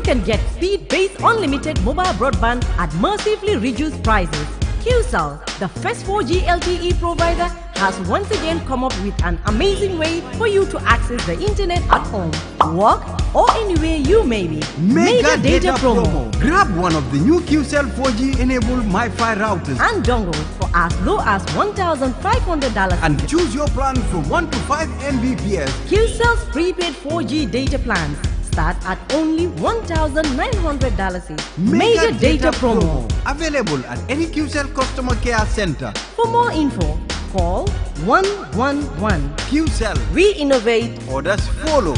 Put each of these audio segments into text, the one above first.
can get speed-based unlimited mobile broadband at massively reduced prices. QCell, the first 4G LTE provider, has once again come up with an amazing way for you to access the internet at home, work, or anywhere you may be. Mega data promo. Grab one of the new QCell 4G enabled MiFi routers and dongles for as low as $1,500 and choose your plan from 1 to 5 Mbps. QCell's prepaid 4G data plans start at only $1,900. Mega data promo. Available at any QCell customer care center. For more info, call 111. QCell. We innovate. Orders follow.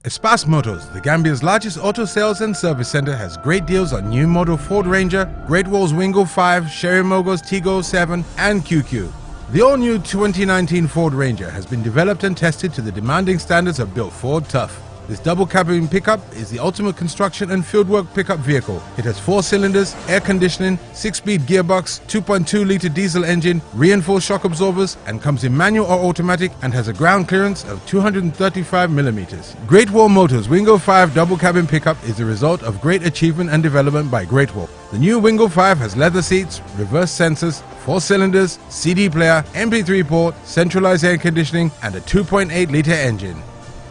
Espas Motors, the Gambia's largest auto sales and service center, has great deals on new model Ford Ranger, Great Wall's Wingo 5, Sherry Mogos Tigo 7 and QQ. The all-new 2019 Ford Ranger has been developed and tested to the demanding standards of built Ford Tough. This double-cabin pickup is the ultimate construction and fieldwork pickup vehicle. It has 4 cylinders, air conditioning, 6-speed gearbox, 2.2-litre diesel engine, reinforced shock absorbers, and comes in manual or automatic and has a ground clearance of 235 millimeters. Great Wall Motors Wingo 5 double-cabin pickup is the result of great achievement and development by Great Wall. The new Wingo 5 has leather seats, reverse sensors, 4 cylinders, CD player, MP3 port, centralized air conditioning, and a 2.8-litre engine.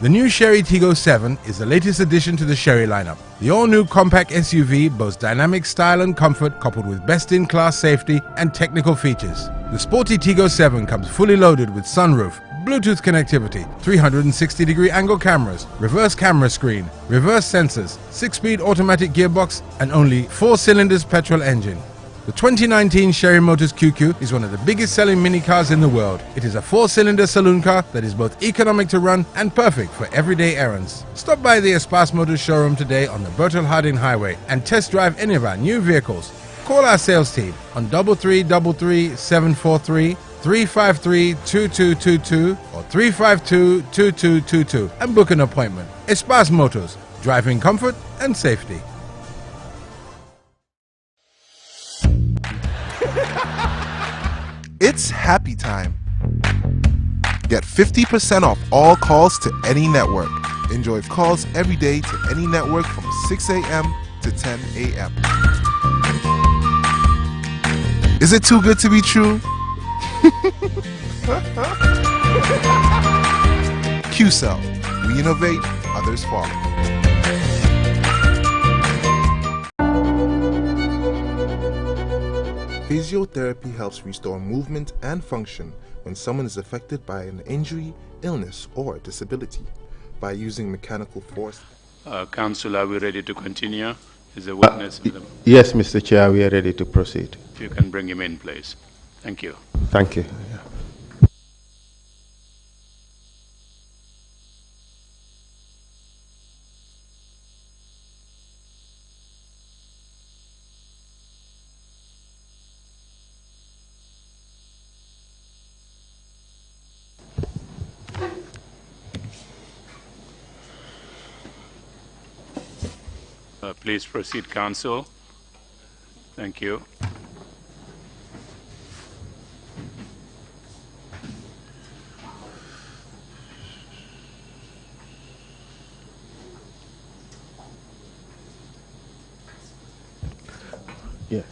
The new Sherry Tigo 7 is the latest addition to the Sherry lineup. The all-new compact SUV boasts dynamic style and comfort coupled with best-in-class safety and technical features. The sporty Tigo 7 comes fully loaded with sunroof, Bluetooth connectivity, 360-degree angle cameras, reverse camera screen, reverse sensors, 6-speed automatic gearbox, and only 4 cylinders petrol engine. The 2019 Sherry Motors QQ is one of the biggest selling mini cars in the world. It is a 4-cylinder saloon car that is both economic to run and perfect for everyday errands. Stop by the Espas Motors showroom today on the Bertel Harding Highway and test drive any of our new vehicles. Call our sales team on 3333 743 353 2222 or 352 2222 and book an appointment. Espas Motors, driving comfort and safety. It's happy time. Get 50% off all calls to any network. Enjoy calls every day to any network from 6 a.m. to 10 a.m. Is it too good to be true? QCell. We innovate, others follow. Physiotherapy helps restore movement and function when someone is affected by an injury, illness, or disability by using mechanical force. Council, are we ready to continue? Is the witness? Yes, Mr. Chair, we are ready to proceed. If you can bring him in, please. Thank you. Thank you. Please proceed, Council. Thank you. Yes.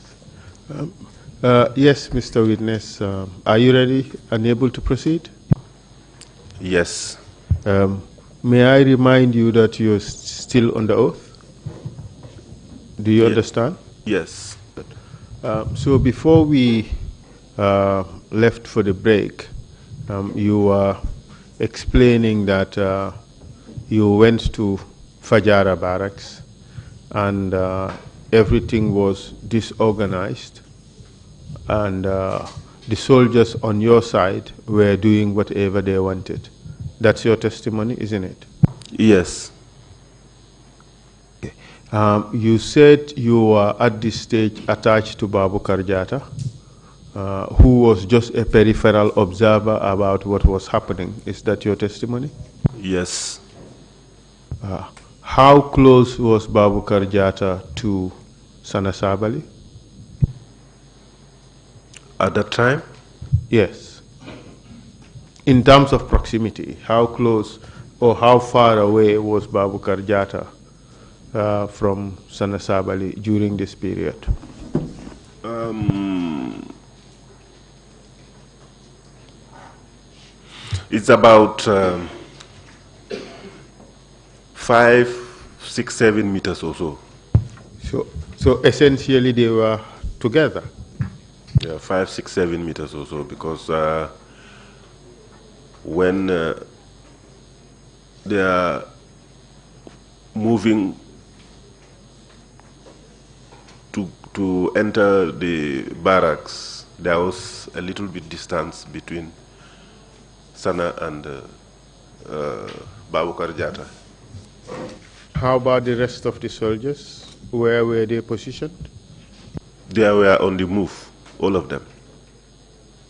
Yes, Mr. Witness. Are you ready and able to proceed? Yes. May I remind you that you're still under oath? Do you understand? Yes. So before we left for the break, you were explaining that you went to Fajara Barracks and everything was disorganized and the soldiers on your side were doing whatever they wanted. That's your testimony, isn't it? Yes. You said you were at this stage attached to Babu Karjata, who was just a peripheral observer about what was happening. Is that your testimony? Yes. How close was Babu Karjata to Sana Sabali? At that time? Yes. In terms of proximity, how close or how far away was Babukar Jata from Sana Sabali during this period? It's about 5, 6, 7 meters or so. So essentially they were together? Yeah, 5, 6, 7 meters or so, because when they are moving to enter the barracks, there was a little bit distance between Sana and Babukar Jata. How about the rest of the soldiers? Where were they positioned? They were on the move, all of them.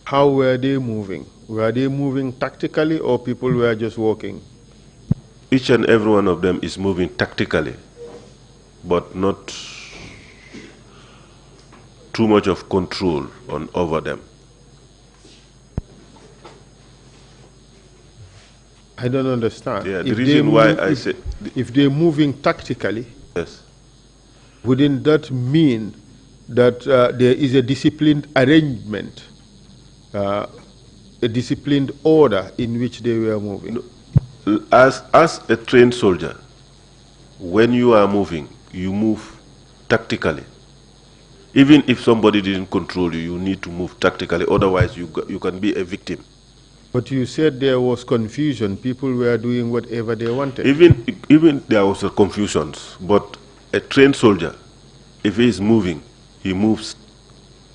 How were they moving? Were they moving tactically, or people were just walking? Each and every one of them is moving tactically, but not too much of control over them. I don't understand. Yeah, the reason why I said... If they're moving tactically, yes, wouldn't that mean that there is a disciplined arrangement, a disciplined order in which they were moving? As a trained soldier, when you are moving, you move tactically. Even if somebody didn't control you, you need to move tactically, otherwise you can be a victim. But you said there was confusion. People were doing whatever they wanted. Even there was a confusion, but a trained soldier, if he is moving, he moves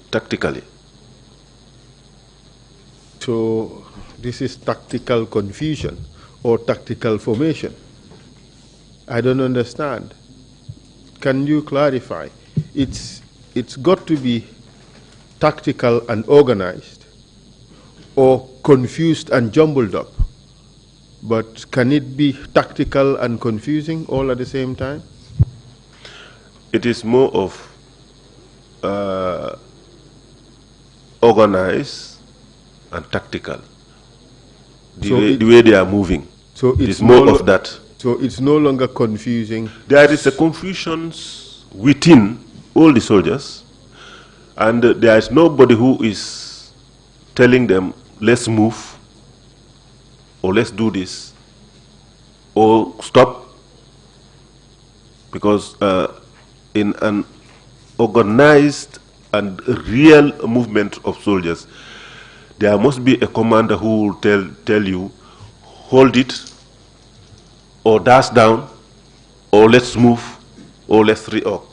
tactically. So this is tactical confusion or tactical formation. I don't understand. Can you clarify? It's got to be tactical and organized, or confused and jumbled up. But can it be tactical and confusing all at the same time? It is more of organized and tactical. The way they are moving. So it's more of that. So it's no longer confusing. There is a confusion within all the soldiers, and there is nobody who is telling them, let's move, or let's do this, or stop, because in an organized and real movement of soldiers, there must be a commander who will tell you, hold it, or dash down, or let's move, or let's reorg.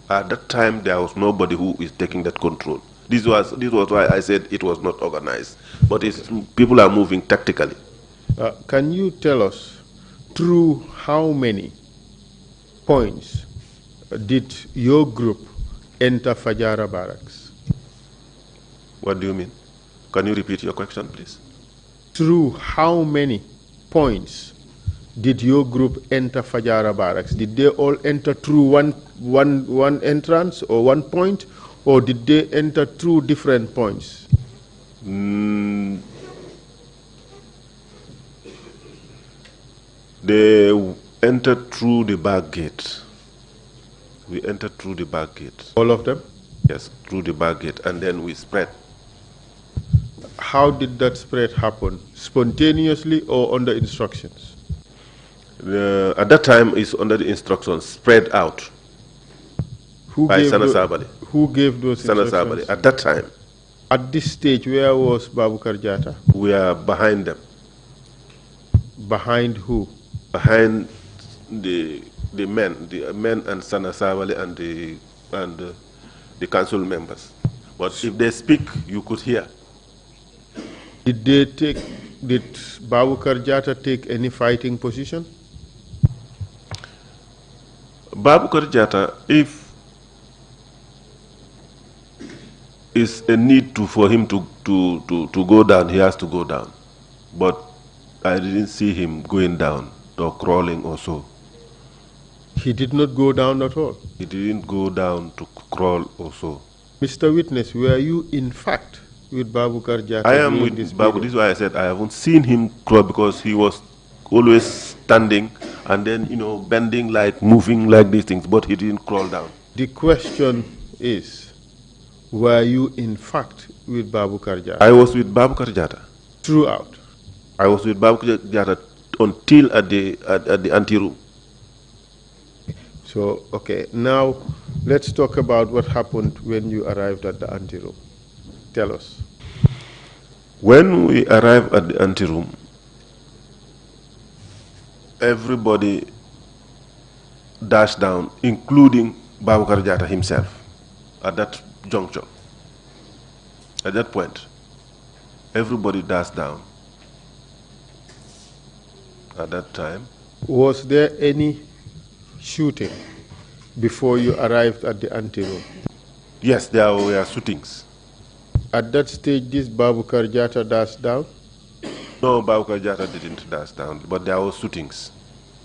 At that time, there was nobody who is taking that control. This was why I said it was not organized, but people are moving tactically. Can you tell us through how many points did your group enter Fajara barracks? What do you mean? Can you repeat your question, please? Through how many points did your group enter Fajara barracks? Did they all enter through one entrance or one point, or did they enter through different points? They entered through the back gate. We entered through the back gate. All of them? Yes, through the back gate, and then we spread. How did that spread happen? Spontaneously or under instructions? At that time, it's under the instructions, spread out. By Sana Sabali. Who gave those instructions? Sana Sabali, at that time. At this stage, where was Babukar Jata? We are behind them. Behind who? Behind the men and Sana Sabali and the council members. But if they speak, you could hear. Did Babukar Jata take any fighting position? Babukar Jata, if is a need for him to go down, he has to go down. But I didn't see him going down or crawling or so. He did not go down at all? He didn't go down to crawl or so. Mr. Witness, were you in fact with Babukar Jata? I am with Babu. This is why I said I haven't seen him crawl, because he was always standing and then, bending like, moving like these things, but he didn't crawl down. The question is, were you in fact with Babu Karjata? I was with Babu Karjata. Throughout? I was with Babu Karjata until at the anteroom. So, okay, now let's talk about what happened when you arrived at the anteroom. Tell us. When we arrived at the anteroom, everybody dashed down, including Babu Karjata himself, at that juncture. At that point, everybody dashed down. At that time. Was there any shooting before you arrived at the anteroom? Yes, there were shootings. At that stage, this Babu Karjata dashed down? No, Babu Karjata didn't dash down, but there were shootings.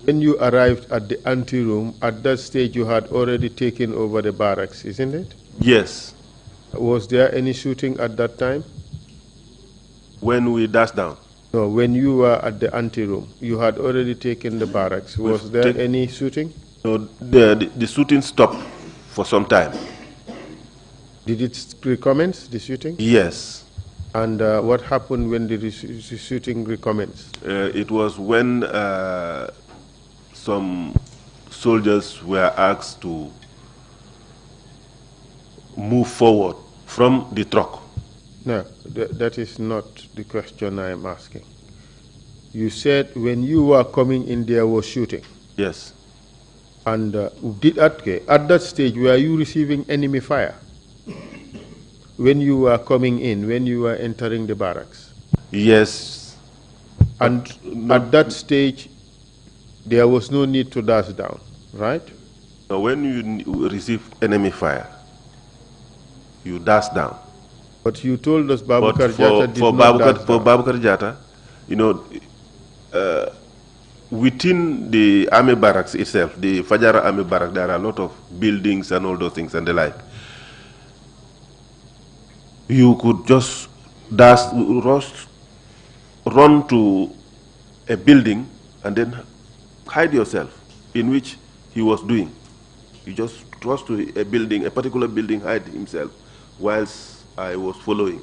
When you arrived at the anteroom, at that stage you had already taken over the barracks, isn't it? Yes. Was there any shooting at that time? When we dashed down? No, when you were at the anteroom, you had already taken the barracks. Was there any shooting? No, the shooting stopped for some time. Did it recommence, the shooting? Yes. And what happened when the shooting recommenced? It was when some soldiers were asked to move forward from the truck. No, that is not the question I am asking. You said when you were coming in there was shooting. Yes. And at that stage, were you receiving enemy fire? When you were coming in, when you were entering the barracks? Yes. And at that stage, there was no need to dash down, right? So when you receive enemy fire, you dash down. But you told us Babu Karjata did not dash down. For Babu Karjata, within the army barracks itself, the Fajara army barracks, there are a lot of buildings and all those things and the like. You could just run to a building and then hide yourself, in which he was doing. He just rushed to a building, a particular building, hide himself, whilst I was following.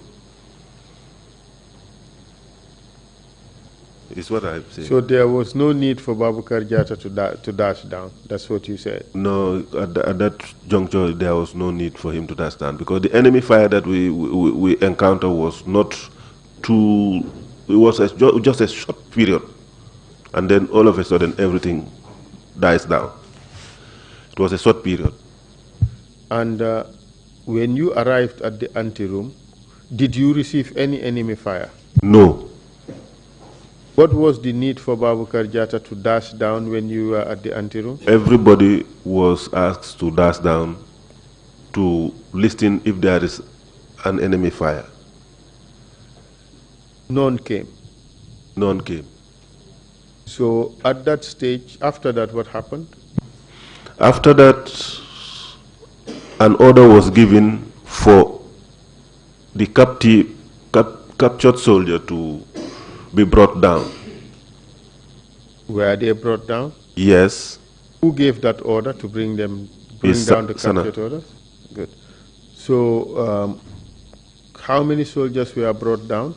Is what I'm saying. So there was no need for Babu Karjata to dash down. That's what you said. No, at that juncture there was no need for him to dash down, because the enemy fire that we encountered was not too. It was just a short period, and then all of a sudden everything dies down. It was a short period. And when you arrived at the anteroom, did you receive any enemy fire? No. What was the need for Babu Karjata to dash down when you were at the anteroom? Everybody was asked to dash down to listen if there is an enemy fire. None came? None came. So at that stage, after that, what happened? After that, an order was given for the captured soldier to be brought down. Were they brought down? Yes. Who gave that order to bring down the captured orders? Good. So how many soldiers were brought down?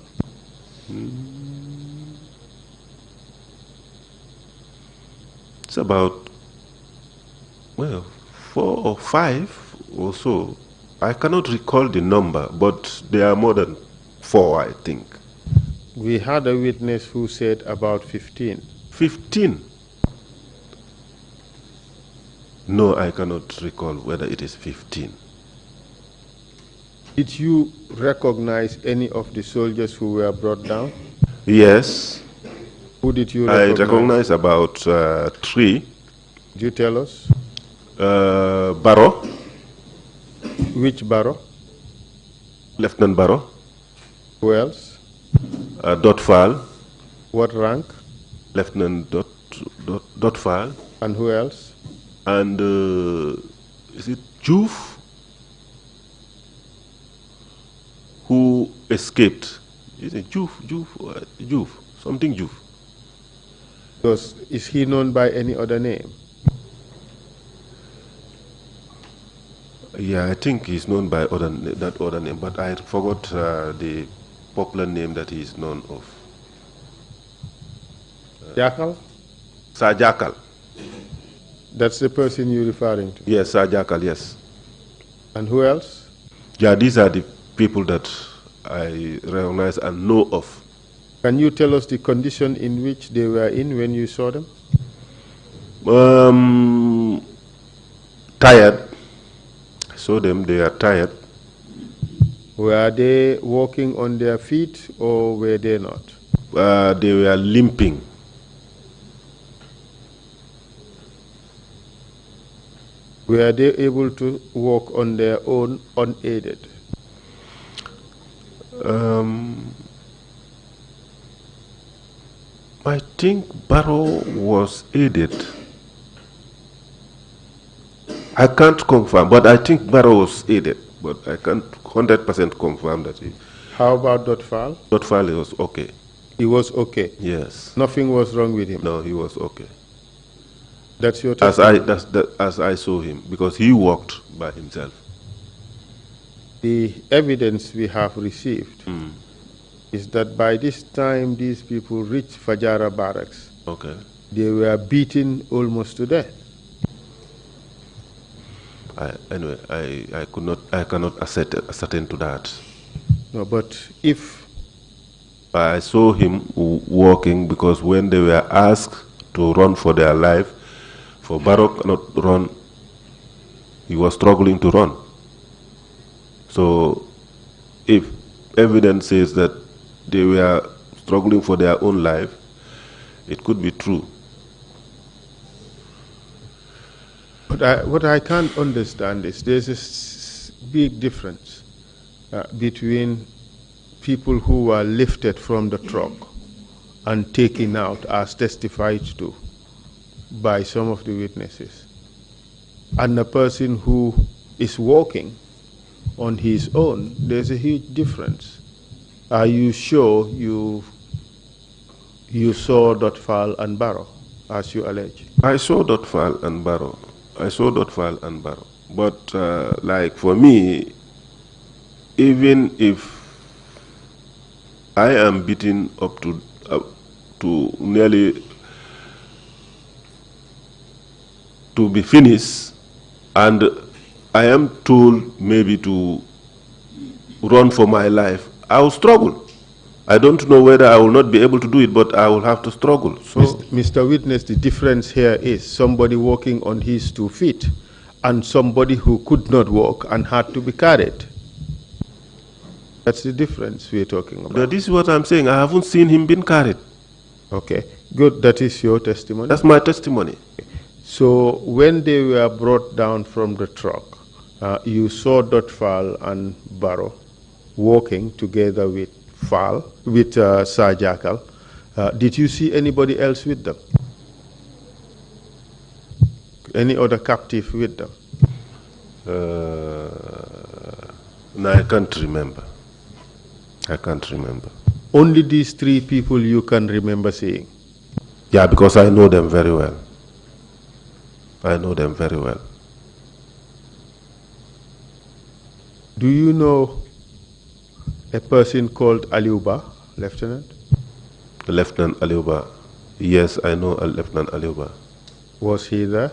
It's about, well, 4 or 5 or so. I cannot recall the number, but there are more than 4, I think. We had a witness who said about 15. 15? No, I cannot recall whether it is 15. Did you recognize any of the soldiers who were brought down? Yes. Who did you recognize? I recognize about 3. Did you tell us? Barrow. Which Barrow? Lieutenant Barrow. Who else? Dotfal. What rank? Lieutenant Dotfal. And who else? And is it Juf? Who escaped? Is it Juf? Something Juf. Is he known by any other name? Yeah, I think he's known by that other name, but I forgot the popular name that he is known of. Jakal? Sajakal. That's the person you're referring to? Yes, Sajakal, yes. And who else? Yeah, these are the people that I recognize and know of. Can you tell us the condition in which they were in when you saw them? Tired. I saw them, they are tired. Were they walking on their feet or were they not? They were limping. Were they able to walk on their own unaided? I think Barrow was aided. I can't confirm, but I think Barrow was aided. But I can't 100% confirm that. How about Dotfal? Dotfal was okay. He was okay? Yes. Nothing was wrong with him? No, he was okay. That's your testimony? As I saw him, because he walked by himself. The evidence we have received is that by this time these people reached Fajara barracks. Okay. They were beaten almost to death. Anyway, I cannot ascertain to that. No, but if I saw him walking, because when they were asked to run for their life, for Barrow cannot run, he was struggling to run. So, if evidence says that they were struggling for their own life, it could be true. But what I can't understand is there's a big difference between people who were lifted from the truck and taken out as testified to by some of the witnesses, and a person who is walking on his own. There's a huge difference. Are you sure you saw Dotfal and Barrow, as you allege? I saw Dotfal and Barrow. But like for me, even if I am beaten up to nearly to be finished, and I am told maybe to run for my life, I will struggle. I don't know whether I will not be able to do it, but I will have to struggle. So, Mr. Witness, the difference here is somebody walking on his 2 feet and somebody who could not walk and had to be carried. That's the difference we're talking about. this is what I'm saying. I haven't seen him being carried. Okay, good. That is your testimony? That's my testimony. So when they were brought down from the truck, you saw Dotfal and Barrow walking together with Sajakal. Did you see anybody else with them? Any other captive with them? No, I can't remember. Only these 3 people you can remember seeing? Yeah, because I know them very well. Do you know a person called Aliuba, Lieutenant? Lieutenant Aliuba. Yes, I know Lieutenant Aliuba. Was he there?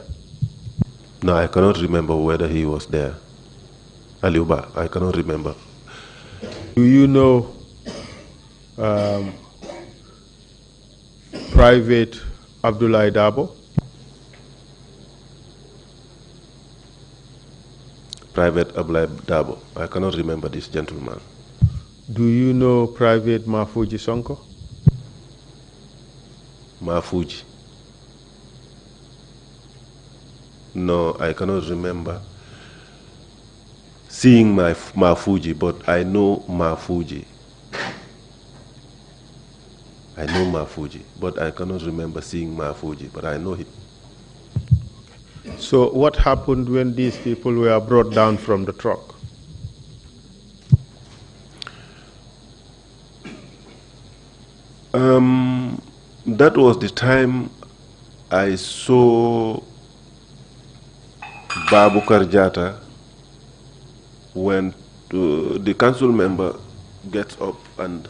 No, I cannot remember whether he was there. Aliuba, I cannot remember. Do you know Private Abdullah Dabo? Private Abdullah Dabo. I cannot remember this gentleman. Do you know Private Mafuji Sonko? Mafuji. No, I cannot remember seeing Mafuji, but I know Mafuji. But I cannot remember seeing Mafuji, but I know him. So what happened when these people were brought down from the truck? That was the time I saw Babukar Jata when the council member gets up and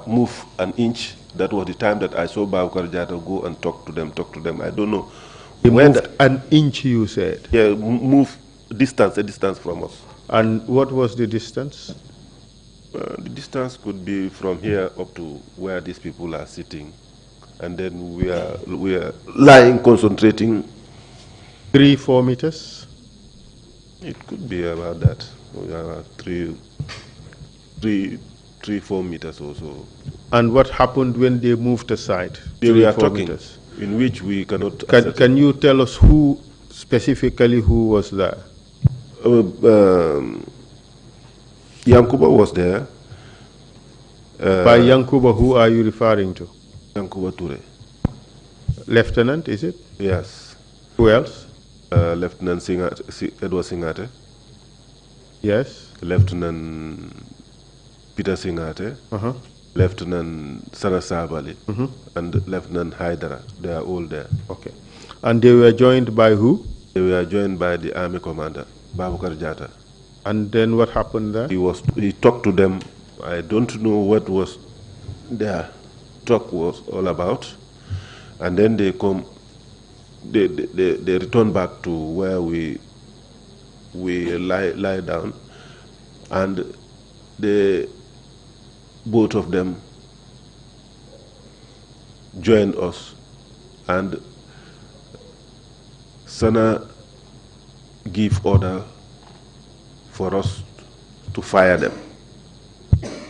move an inch. That was the time that I saw Babukar Jata go and talk to them. I don't know. He moved an inch, you said? Yeah, move a distance from us. And what was the distance? The distance could be from here up to where these people are sitting. And then we are lying, concentrating. 3-4 meters? It could be about that. We are 3-4 meters or so. And what happened when they moved aside? They were talking, meters? in which we cannot. Can you tell us who specifically who was there? Yankuba was there. By Yankuba, who are you referring to? Yankuba Ture. Lieutenant, is it? Yes. Who else? Lieutenant Edward Singate. Yes. Lieutenant Peter Singate. Lieutenant Sana Sabali. And Lieutenant Haidara. They are all there. Okay. And they were joined by who? They were joined by the army commander, Babukar Jata. And then what happened there? He talked to them. I don't know what was their talk was all about. And then they return back to where we lie down, and both of them joined us, and Sana gave order for us to fire them.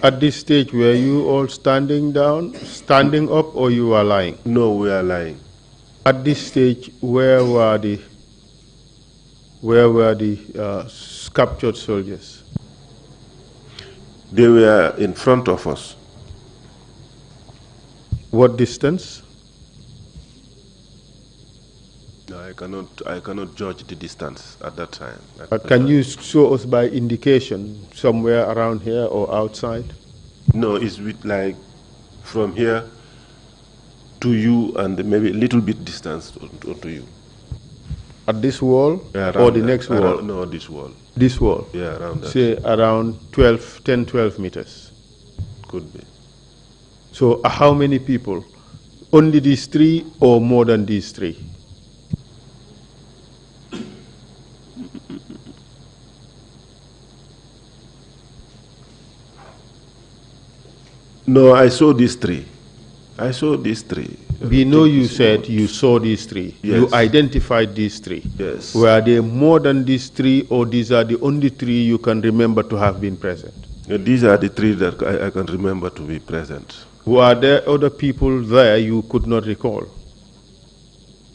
At this stage, were you all standing up, or you were lying? No, we are lying. At this stage, where were the captured soldiers? They were in front of us. What distance? No, I cannot judge the distance at that time. Can you show us by indication somewhere around here or outside? No, it's with like from here to you and maybe a little bit distance to you. At this wall, yeah, or the next wall? No, this wall. This wall? Yeah, around that. Say around 10, 12 meters? Could be. So how many people? Only these three or more than these three? No, I saw these three. We know you said you saw these three. Yes. You identified these three. Yes. Were there more than these three, or these are the only three you can remember to have been present? These are the three that I can remember to be present. Were there other people there you could not recall?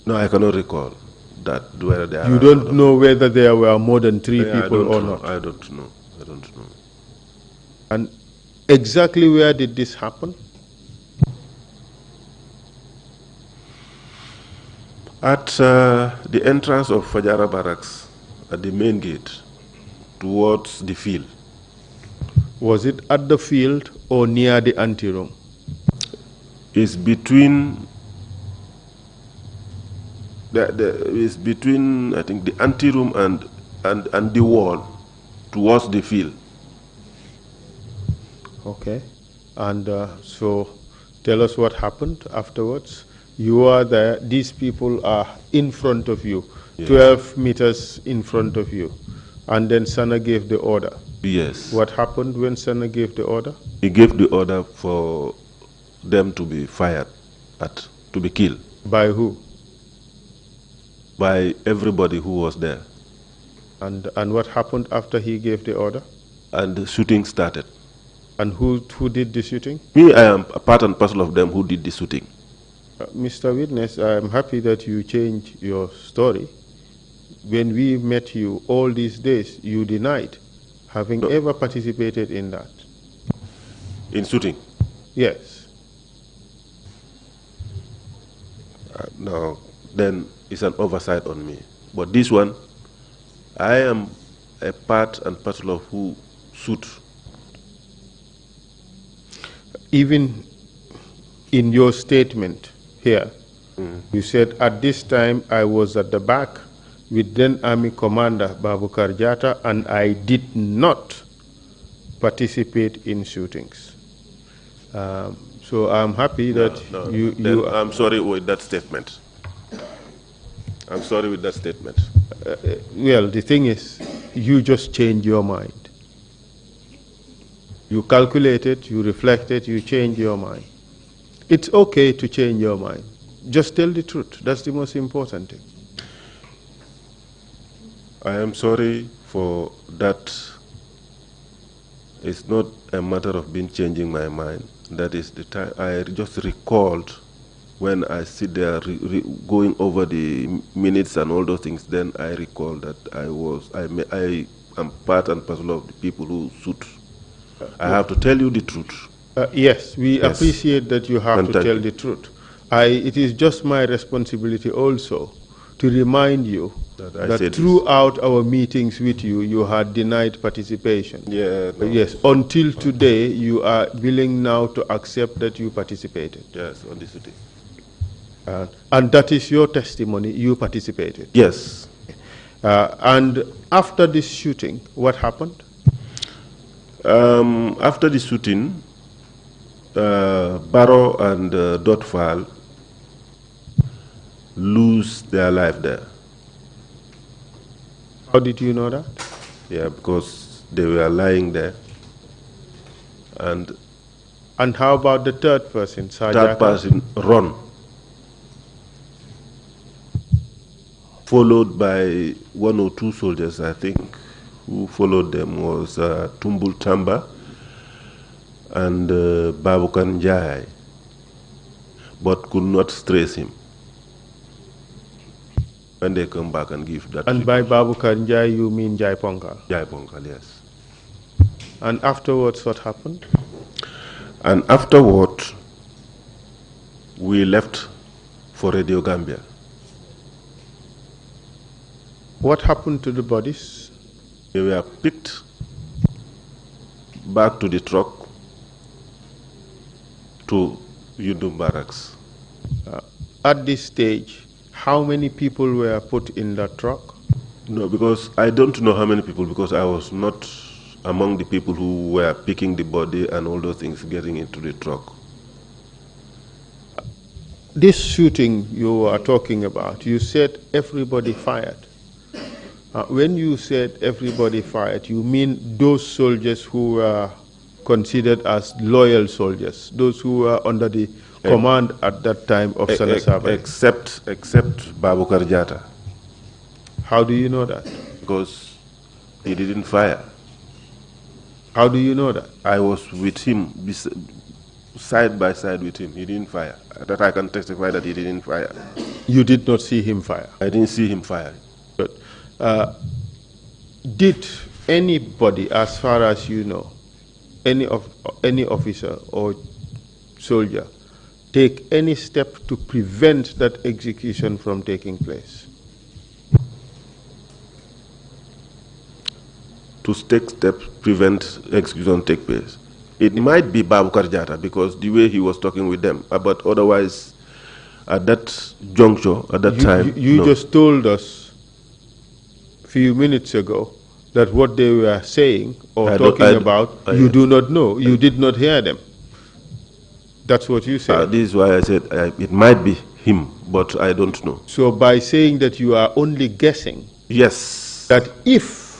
No, I cannot recall that whether there You don't know whether there were more than three people or not? I don't know. And exactly where did this happen? At the entrance of Fajara Barracks, at the main gate, towards the field. Was it at the field or near the anteroom? It's between it's between, I think, the anteroom and the wall towards the field. Okay. And so tell us what happened afterwards. You are there, these people are in front of you, yes. 12 meters in front of you. And then Sana gave the order. Yes. What happened when Sana gave the order? He gave the order for them to be fired, to be killed. By who? By everybody who was there. And what happened after he gave the order? And the shooting started. And who did the shooting? Me, I am a part and parcel of them who did the shooting. Mr. Witness, I am happy that you changed your story. When we met you all these days, you denied having ever participated in that. In shooting? Yes. No, then it's an oversight on me. But this one, I am a part and parcel of who shoot. Even in your statement here, You said, at this time, I was at the back with then Army Commander Babukar Jata, and I did not participate in shootings. So I'm happy that you I'm sorry with that statement. I'm sorry with that statement. well, the thing is, you just changed your mind. You calculated, you reflected, you changed your mind. It's okay to change your mind. Just tell the truth. That's the most important thing. I am sorry for that. It's not a matter of being changing my mind. That is the time I just recalled when I sit there going over the minutes and all those things. Then I recall that I am part and parcel of the people who shoot. I have to tell you the truth. Yes, we Yes. appreciate that you have And to thank tell you. the truth. It is just my responsibility also to remind you That I that said this. throughout our meetings with you, you had denied participation. Yeah. No. Yes, until today, you are willing now to accept that you participated. Yes, on the city. And that is your testimony, you participated. Yes. And after this shooting, what happened? After the shooting, Barrow and Dotfal lose their life there. How did you know that? Yeah, because they were lying there. And how about the third person, Sajaka? that person run, followed by 1 or 2 soldiers, I think. Who followed them was Tumbul Tamba and Babukan Jai, but could not trace him. When they come back and give that. And by Babukar Njai, you mean Jai Ponkal? Jai Ponkal, yes. And afterwards, what happened? And afterward, we left for Radio Gambia. What happened to the bodies? They were picked back to the truck to Yundum Barracks. At this stage, how many people were put in that truck? No, because I don't know how many people, because I was not among the people who were picking the body and all those things getting into the truck. This shooting you are talking about, you said everybody fired. When you said everybody fired, you mean those soldiers who were considered as loyal soldiers, those who were under the command at that time of Sanasaba? Except Babukar Jata. How do you know that? Because he didn't fire. How do you know that? I was with him, side by side with him. He didn't fire. That I can testify that he didn't fire. You did not see him fire? I didn't see him fire. Good. Did anybody, as far as you know, any officer or soldier, take any step to prevent that execution from taking place? To take steps, prevent execution take place. It might be Babukar Jata because the way he was talking with them, but otherwise, at that juncture, at that time, You no. just told us a few minutes ago that what they were saying or talking about, you do not know. You did not hear them. That's what you said. This is why I said it might be him, but I don't know. So by saying that you are only guessing, yes, that if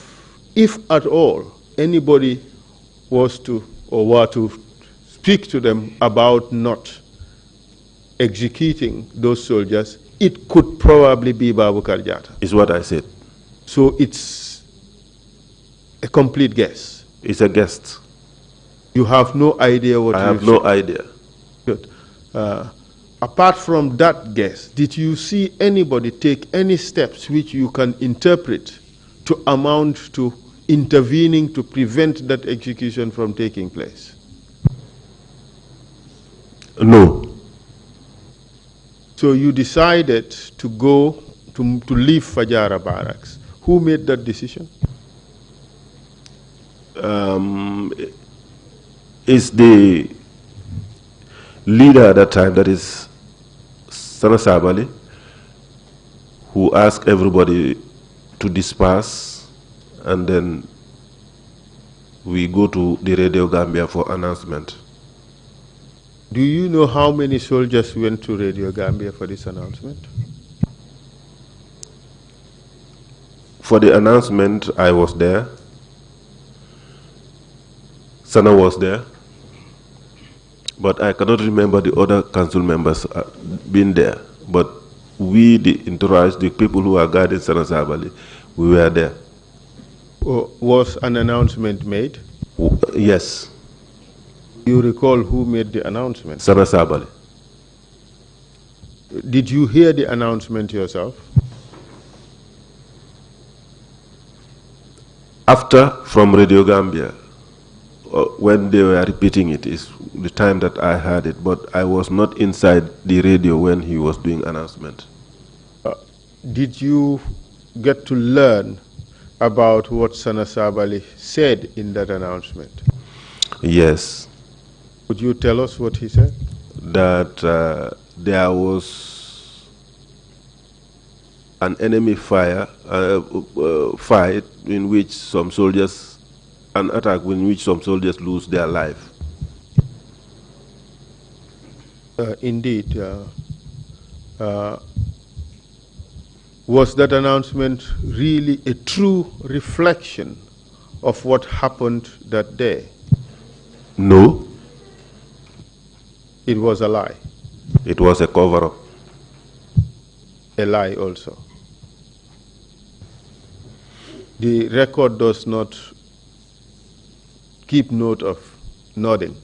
at all anybody was to or were to speak to them about not executing those soldiers, it could probably be Babukar Jata. Is what I said. So it's a complete guess. It's a guess. You have no idea what I you have no idea. Good. Apart from that guess, did you see anybody take any steps which you can interpret to amount to intervening to prevent that execution from taking place? No. So you decided to go to leave Fajara Barracks. Who made that decision? Is the leader at that time, that is Sana Sabali, who asked everybody to disperse, and then we go to the Radio Gambia for announcement. Do you know how many soldiers went to Radio Gambia for this announcement? For the announcement, I was there. Sana was there. But I cannot remember the other council members being there. But we, the entourage, the people who are guarding Sana Sabali, we were there. Was an announcement made? Yes. You recall who made the announcement? Sana Sabali. Did you hear the announcement yourself? After, from Radio Gambia, when they were repeating it, is the time that I heard it, but I was not inside the radio when he was doing announcement. Did you get to learn about what Sana Sabali said in that announcement? Yes. Could you tell us what he said? That there was an enemy fight in which some soldiers, an attack in which some soldiers lose their life. Indeed. Was that announcement really a true reflection of what happened that day? No. It was a lie. It was a cover-up. A lie also. The record does not keep note of nodding.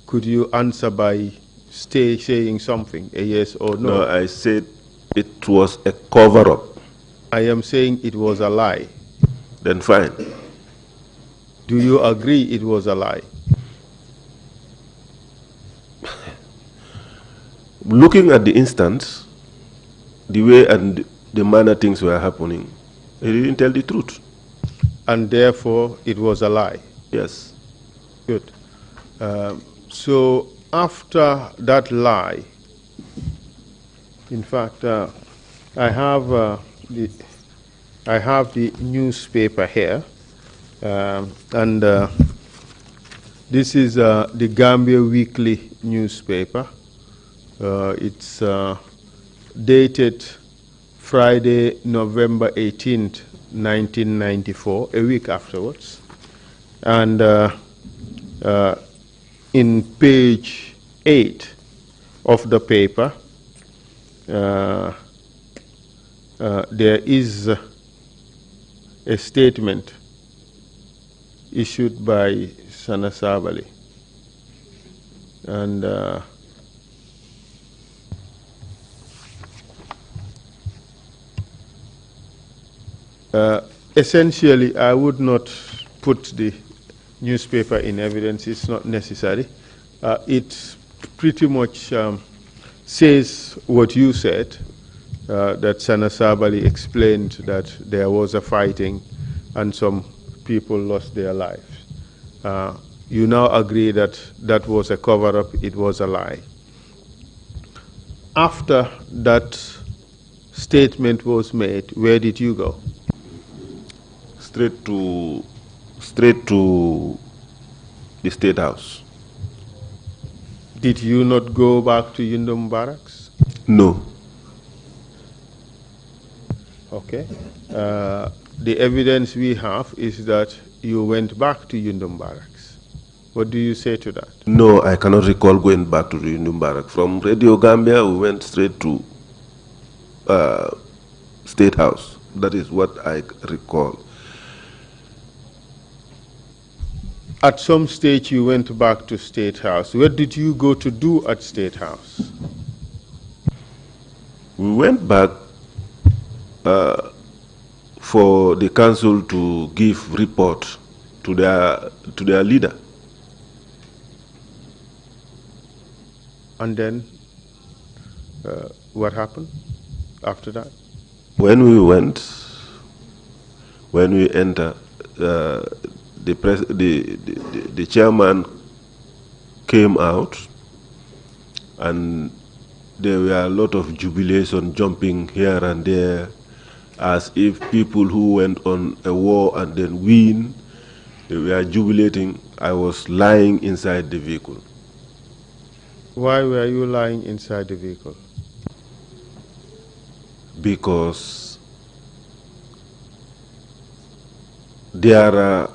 Could you answer by saying something, a yes or no? No, I said it was a cover-up. I am saying it was a lie. Then fine. Do you agree it was a lie? Looking at the instance, the way and the manner things were happening, he didn't tell the truth. And therefore, it was a lie? Yes. Good. So after that lie, in fact, I have the newspaper here, and this is the Gambia Weekly newspaper. It's dated Friday, November 18th, 1994, a week afterwards. And in page 8 of the paper, there is a statement issued by Sana Sabali. And essentially, I would not put the newspaper in evidence. It's not necessary. It pretty much says what you said, that Sana Sabali explained that there was a fighting and some people lost their lives. You now agree that that was a cover-up, it was a lie. After that statement was made, where did you go? Straight to the State House. Did you not go back to Yundum Barracks? No. Okay. The evidence we have is that you went back to Yundum Barracks. What do you say to that? No, I cannot recall going back to the Yundum Barracks. From Radio Gambia, we went straight to State House. That is what I recall. At some stage, you went back to State House. What did you go to do at State House? We went back for the council to give report to their leader. And then, what happened after that? When we entered, the chairman came out and there were a lot of jubilation, jumping here and there, as if people who went on a war and then win, they were jubilating. I was lying inside the vehicle. Why were you lying inside the vehicle? Because there are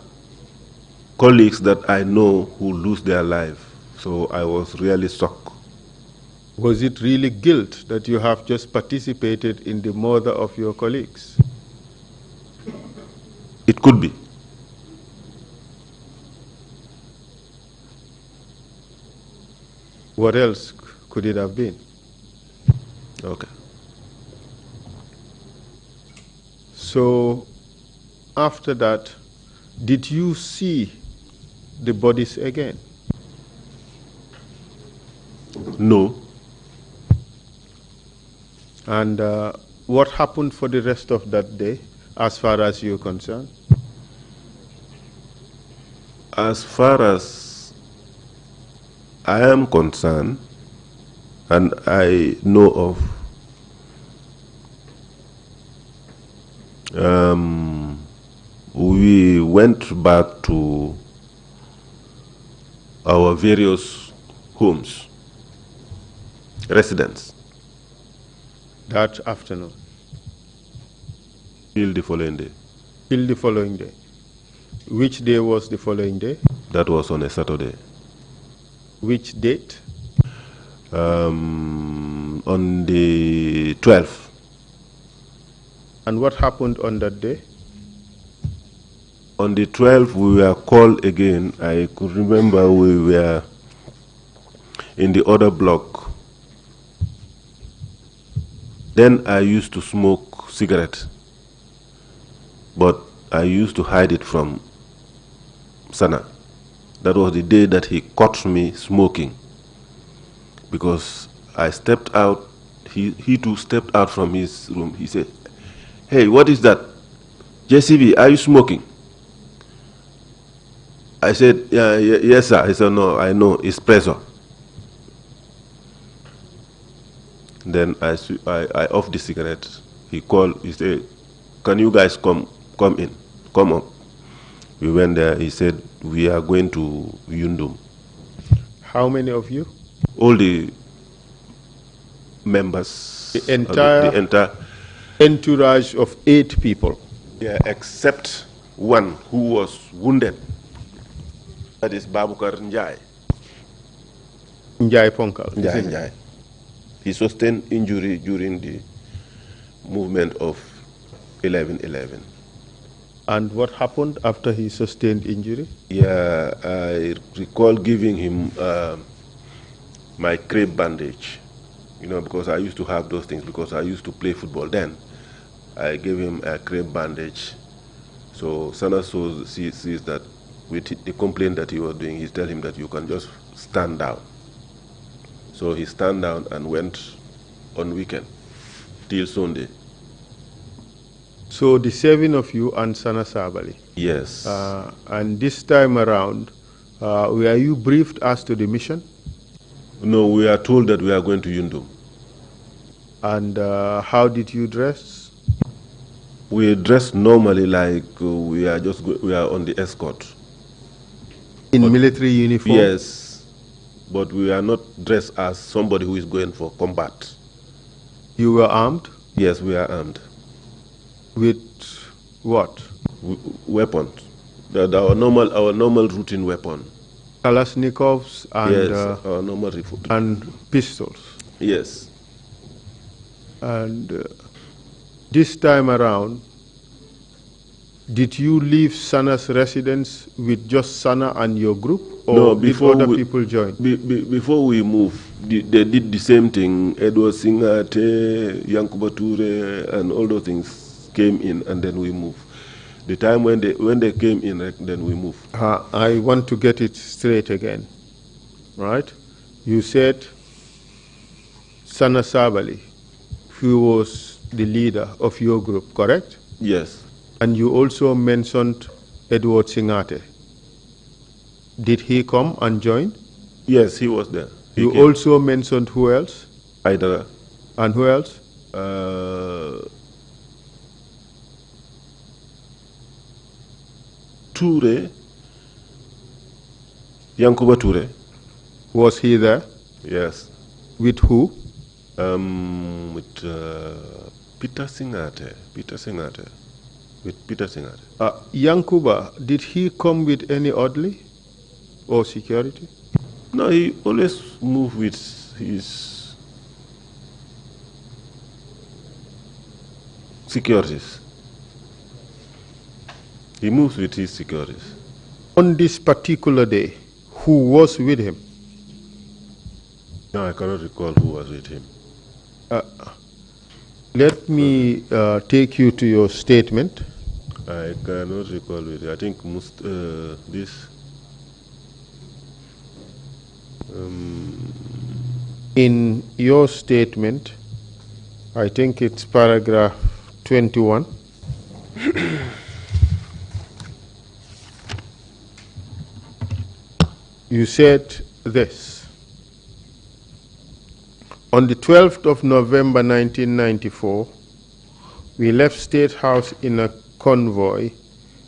colleagues that I know who lose their life, so I was really shocked. Was it really guilt that you have just participated in the murder of your colleagues? It could be. What else could it have been? Okay. So after that, did you see the bodies again? No. And what happened for the rest of that day, as far as you're concerned? As far as I am concerned, and I know of, we went back to our various homes, residence. That afternoon? Till the following day. Till the following day. Which day was the following day? That was on a Saturday. Which date? On the 12th. And what happened on that day? On the 12th, we were called again. I could remember we were in the other block. Then I used to smoke cigarette, but I used to hide it from Sana. That was the day that he caught me smoking, because I stepped out, he too stepped out from his room. He said, "Hey, what is that? JCB, are you smoking?" I said, yes, sir. He said, "No, I know, it's pressure." Then I off the cigarette. He called, he said, "Can you guys come in, come up?" We went there. He said, "We are going to Yundum." How many of you? All the members. The entire entourage of 8 people. Yeah, except one who was wounded. That is Babukar Njai. Njai Ponkal. Njai. He sustained injury during the movement of 11/11. And what happened after he sustained injury? Yeah, I recall giving him my crepe bandage, because I used to have those things, because I used to play football then. I gave him a crepe bandage. So Sana sees that with the complaint that he was doing, he tells him that you can just stand down. So he stand down and went on weekend till Sunday. So the 7 of you and Sana Sabali. Yes. And this time around, were you briefed as to the mission? No, we are told that we are going to Yundum. And how did you dress? We dress normally, like we are on the escort. In military uniform? Yes, but we are not dressed as somebody who is going for combat. You were armed? Yes, we are armed. With what? Weapons. Our normal routine weapon. Kalashnikovs and yes, our normal rifle. And pistols. Yes. And this time around, did you leave Sana's residence with just Sana and your group, or no, did other people join? Before we moved, they did the same thing. Edward Singate, Yankuba Ture, and all those things came in, and then we moved. The time when they came in, then we moved. I want to get it straight again, right? You said Sana Sabali, who was the leader of your group, correct? Yes. And you also mentioned Edward Singate. Did he come and join? Yes, he was there. You also mentioned who else? Aidara. And who else? Toure. Yankuba Toure. Was he there? Yes. With who? With Peter Singate. With Peter Singate. Yankuba, did he come with any orderly or security? No, he always moved with his securities. He moves with his securities. On this particular day, who was with him? No, I cannot recall who was with him. Let me take you to your statement. I cannot recall it. I think this. In your statement, I think it's paragraph 21. You said this. On the 12th of November 1994, we left State House in a convoy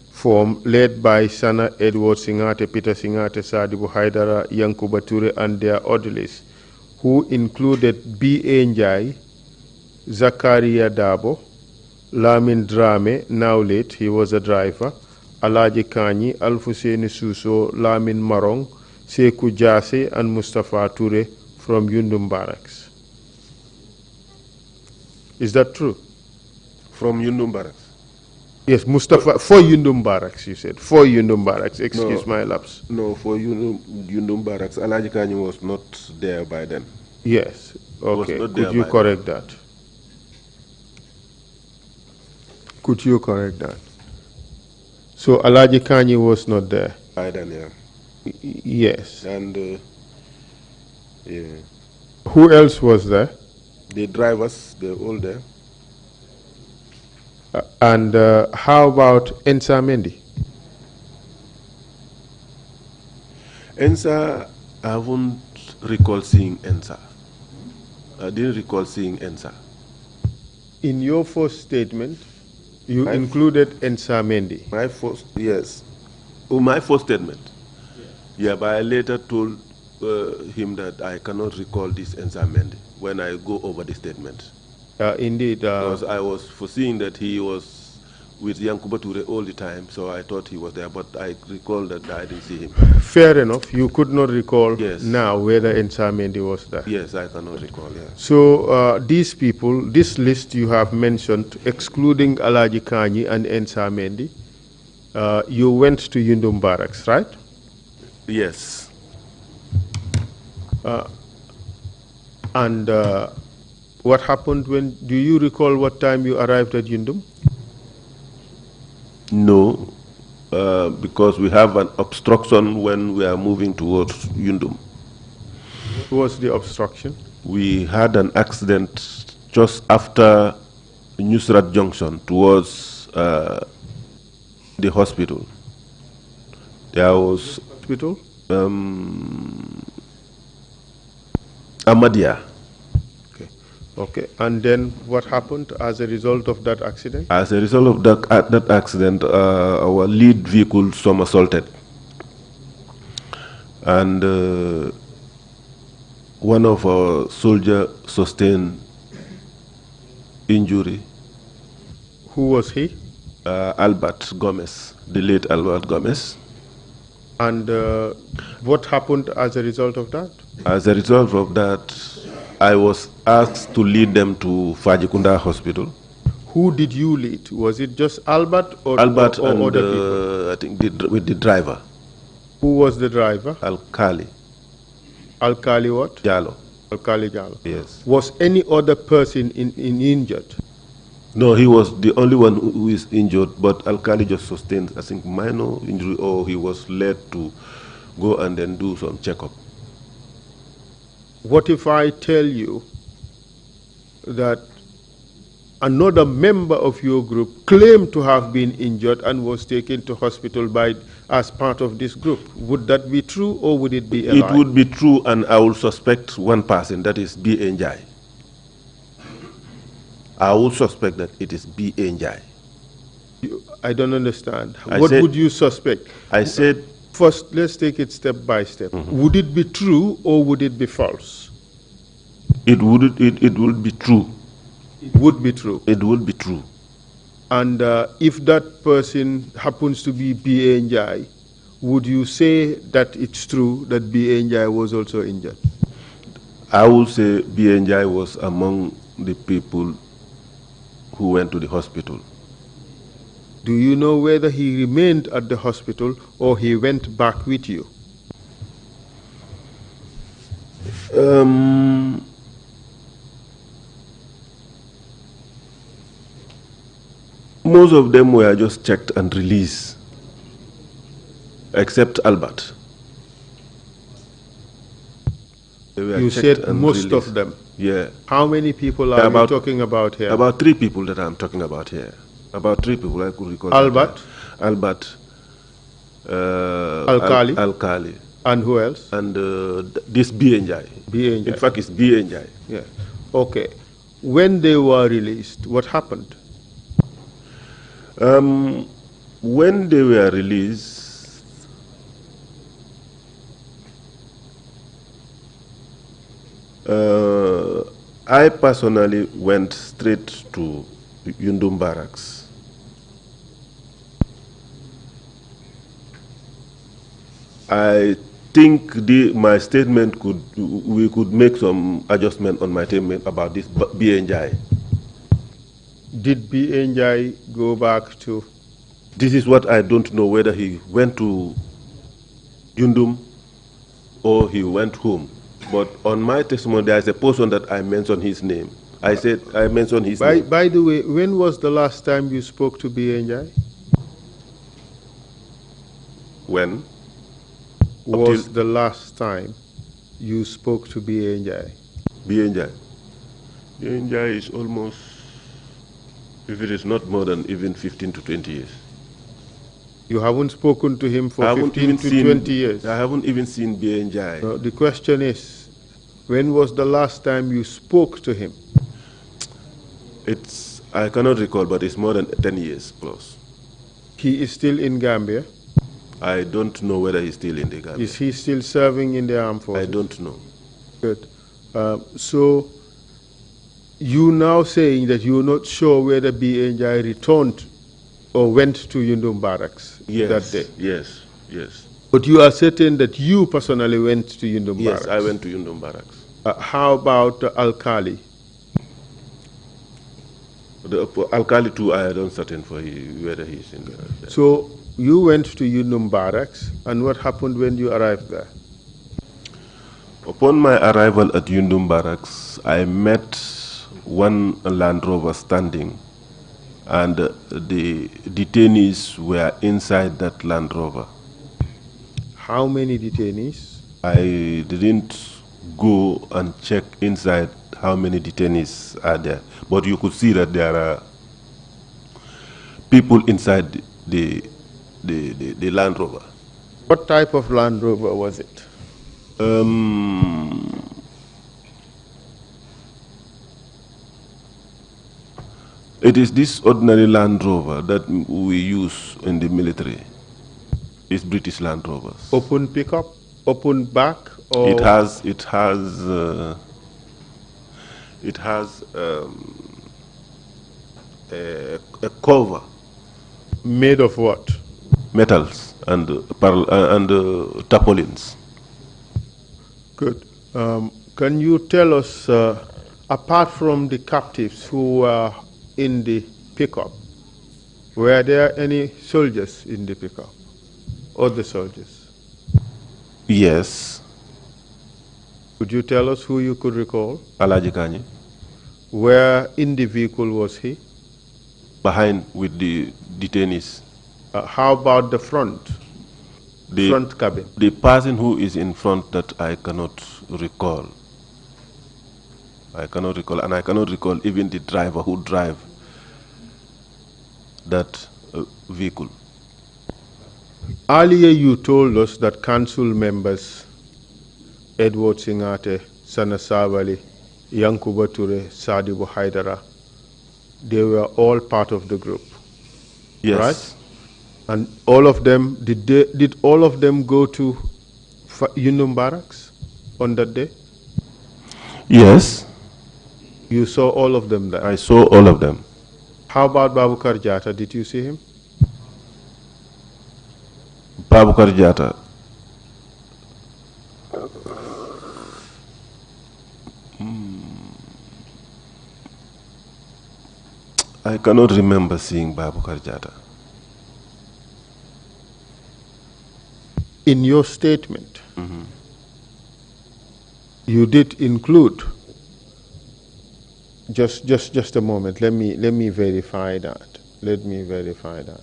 form led by Sana Edward Singate, Peter Singate, Sadibu Haidara, Yankuba Toure, and their orderlies, who included B.A. Njai, Zakaria Dabo, Lamin Drame, now late, he was a driver, Alaji Kanyi, Alfuseni Suso, Lamin Marong, Sekou Jase, and Mustafa Toure from Yundum Barracks. Is that true? From Yundum Barracks? Yes, Mustafa, for Yundum Barracks, you said. For Yundum Barracks, excuse my lapse. No, for Yundum Barracks, Alaji Kanyi was not there by then. Yes, okay. Could you correct that? Could you correct that? So Alaji Kanyi was not there? By then, yeah. Yes. And, yeah. Who else was there? The drivers, they're all there. And how about Ensa Mendy? Ensa, I haven't recall seeing Ensa. I didn't recall seeing Ensa. In your first statement, you included Ensa Mendy. My first, yes. Oh, my first statement. Yeah, but I later told him that I cannot recall this Ensa Mendy when I go over the statement. Indeed. Because I was foreseeing that he was with Yankuba Toure all the time, so I thought he was there, but I recall that I didn't see him. Fair enough. You could not recall yes. now whether Ensa Mendy was there. Yes, I cannot recall, yeah. So these people, this list you have mentioned, excluding Alaji Kanyi and Ensa Mendy, you went to Yundum Barracks, right? Yes. And what happened when, do you recall what time you arrived at Yundum? No, because we have an obstruction when we are moving towards Yundum. What was the obstruction? We had an accident just after Nusrat Junction towards the hospital. There was... Hospital? Ahmadiyya. Okay, and then what happened as a result of that accident? As a result of that accident, our lead vehicle somersaulted. And one of our soldiers sustained injury. Who was he? Albert Gomez, the late Albert Gomez. And what happened as a result of that? As a result of that, I was asked to lead them to Fajikunda Hospital. Who did you lead? Was it just Albert or Albert or and other people? I think with the driver. Who was the driver? Alkali. Alkali what? Jalo. Alkali Jalo. Yes. Was any other person injured? No, he was the only one who is injured, but Alkali just sustained, I think, minor injury, or he was led to go and then do some checkup. What if I tell you that another member of your group claimed to have been injured and was taken to hospital as part of this group? Would that be true, or would it be a lie? It would be true, and I will suspect one person, that is B.A. Njai. I would suspect that it is B. Njai. I don't understand. I What said- would you suspect? I said, First, let's take it step by step. Would it be true or would it be false? it would be true. It would be true. It would be true. And if that person happens to be B.A. Njai, would you say that it's true that B.A. Njai was also injured? I would say B. Njai was among the people who went to the hospital. Do you know whether he remained at the hospital or he went back with you? Most of them were just checked and released, except Albert. They were You checked said and most released. of them. Yeah. How many people are you talking about here? About 3 people that I'm talking about here. About 3 people I could recall. Albert? Albert. Alkali? Alkali. And who else? And this B. Njai. B.A. Njai. In fact, it's B. Njai. Yeah. Okay. When they were released, what happened? When they were released, I personally went straight to Yundum Barracks. I think my statement we could make some adjustment on my statement about this BNJ. Did B.A. Njai go back to? This is what I don't know, whether he went to Yundum or he went home. But on my testimony, there is a person that I mentioned his name. I said I mentioned his name. By the way, when was the last time you spoke to B.A. Njai? When? Was the last time you spoke to B.A. Njai? BNJ. BNJ is almost, if it is not more than even 15 to 20 years. You haven't spoken to him for I haven't 15 even to seen, 20 years? I haven't even seen BNJ. No, the question is, when was the last time you spoke to him? I cannot recall, but it's more than 10 years plus. He is still in Gambia? I don't know whether he's still in the Gambia. Is he still serving in the armed forces? I don't know. Good. So you now saying that you're not sure whether B.A. Njai returned or went to Yundum Barracks that day? Yes, yes. But you are certain that you personally went to Yundum Barracks? Yes, I went to Yundum Barracks. How about Alkali? The Alkali too, I don't certain for whether he's in there. So you went to Yundum Barracks, and what happened when you arrived there? Upon my arrival at Yundum Barracks, I met one Land Rover standing, and the detainees were inside that Land Rover. How many detainees? I didn't go and check inside how many detainees are there, but you could see that there are people inside the Land Rover. What type of Land Rover was it? It is this ordinary Land Rover that we use in the military. It's British Land Rovers. Open pickup, open back, or It has a cover, made of what? metals and tarpaulins. Good. Can you tell us, apart from the captives who were in the pickup, were there any soldiers in the pickup? Other soldiers? Yes. Could you tell us who you could recall? Alaji Kanye. Where in the vehicle was he? Behind with the detainees. How about the front? Front cabin? The person who is in front that I cannot recall. I cannot recall, and I cannot recall even the driver who drive that vehicle. Earlier you told us that council members, Edward Singate, Sana Savali, Yankuba Ture, Sadibu Haidara, they were all part of the group. Yes. Right? And all of them, did all of them go to Yundum Barracks on that day? Yes. You saw all of them there? I saw all of them. How about Babukar Jata? Did you see him? Babukar Jata. I cannot remember seeing Babukar Jata. In your statement, you did include, just a moment, let me verify that. Let me verify that.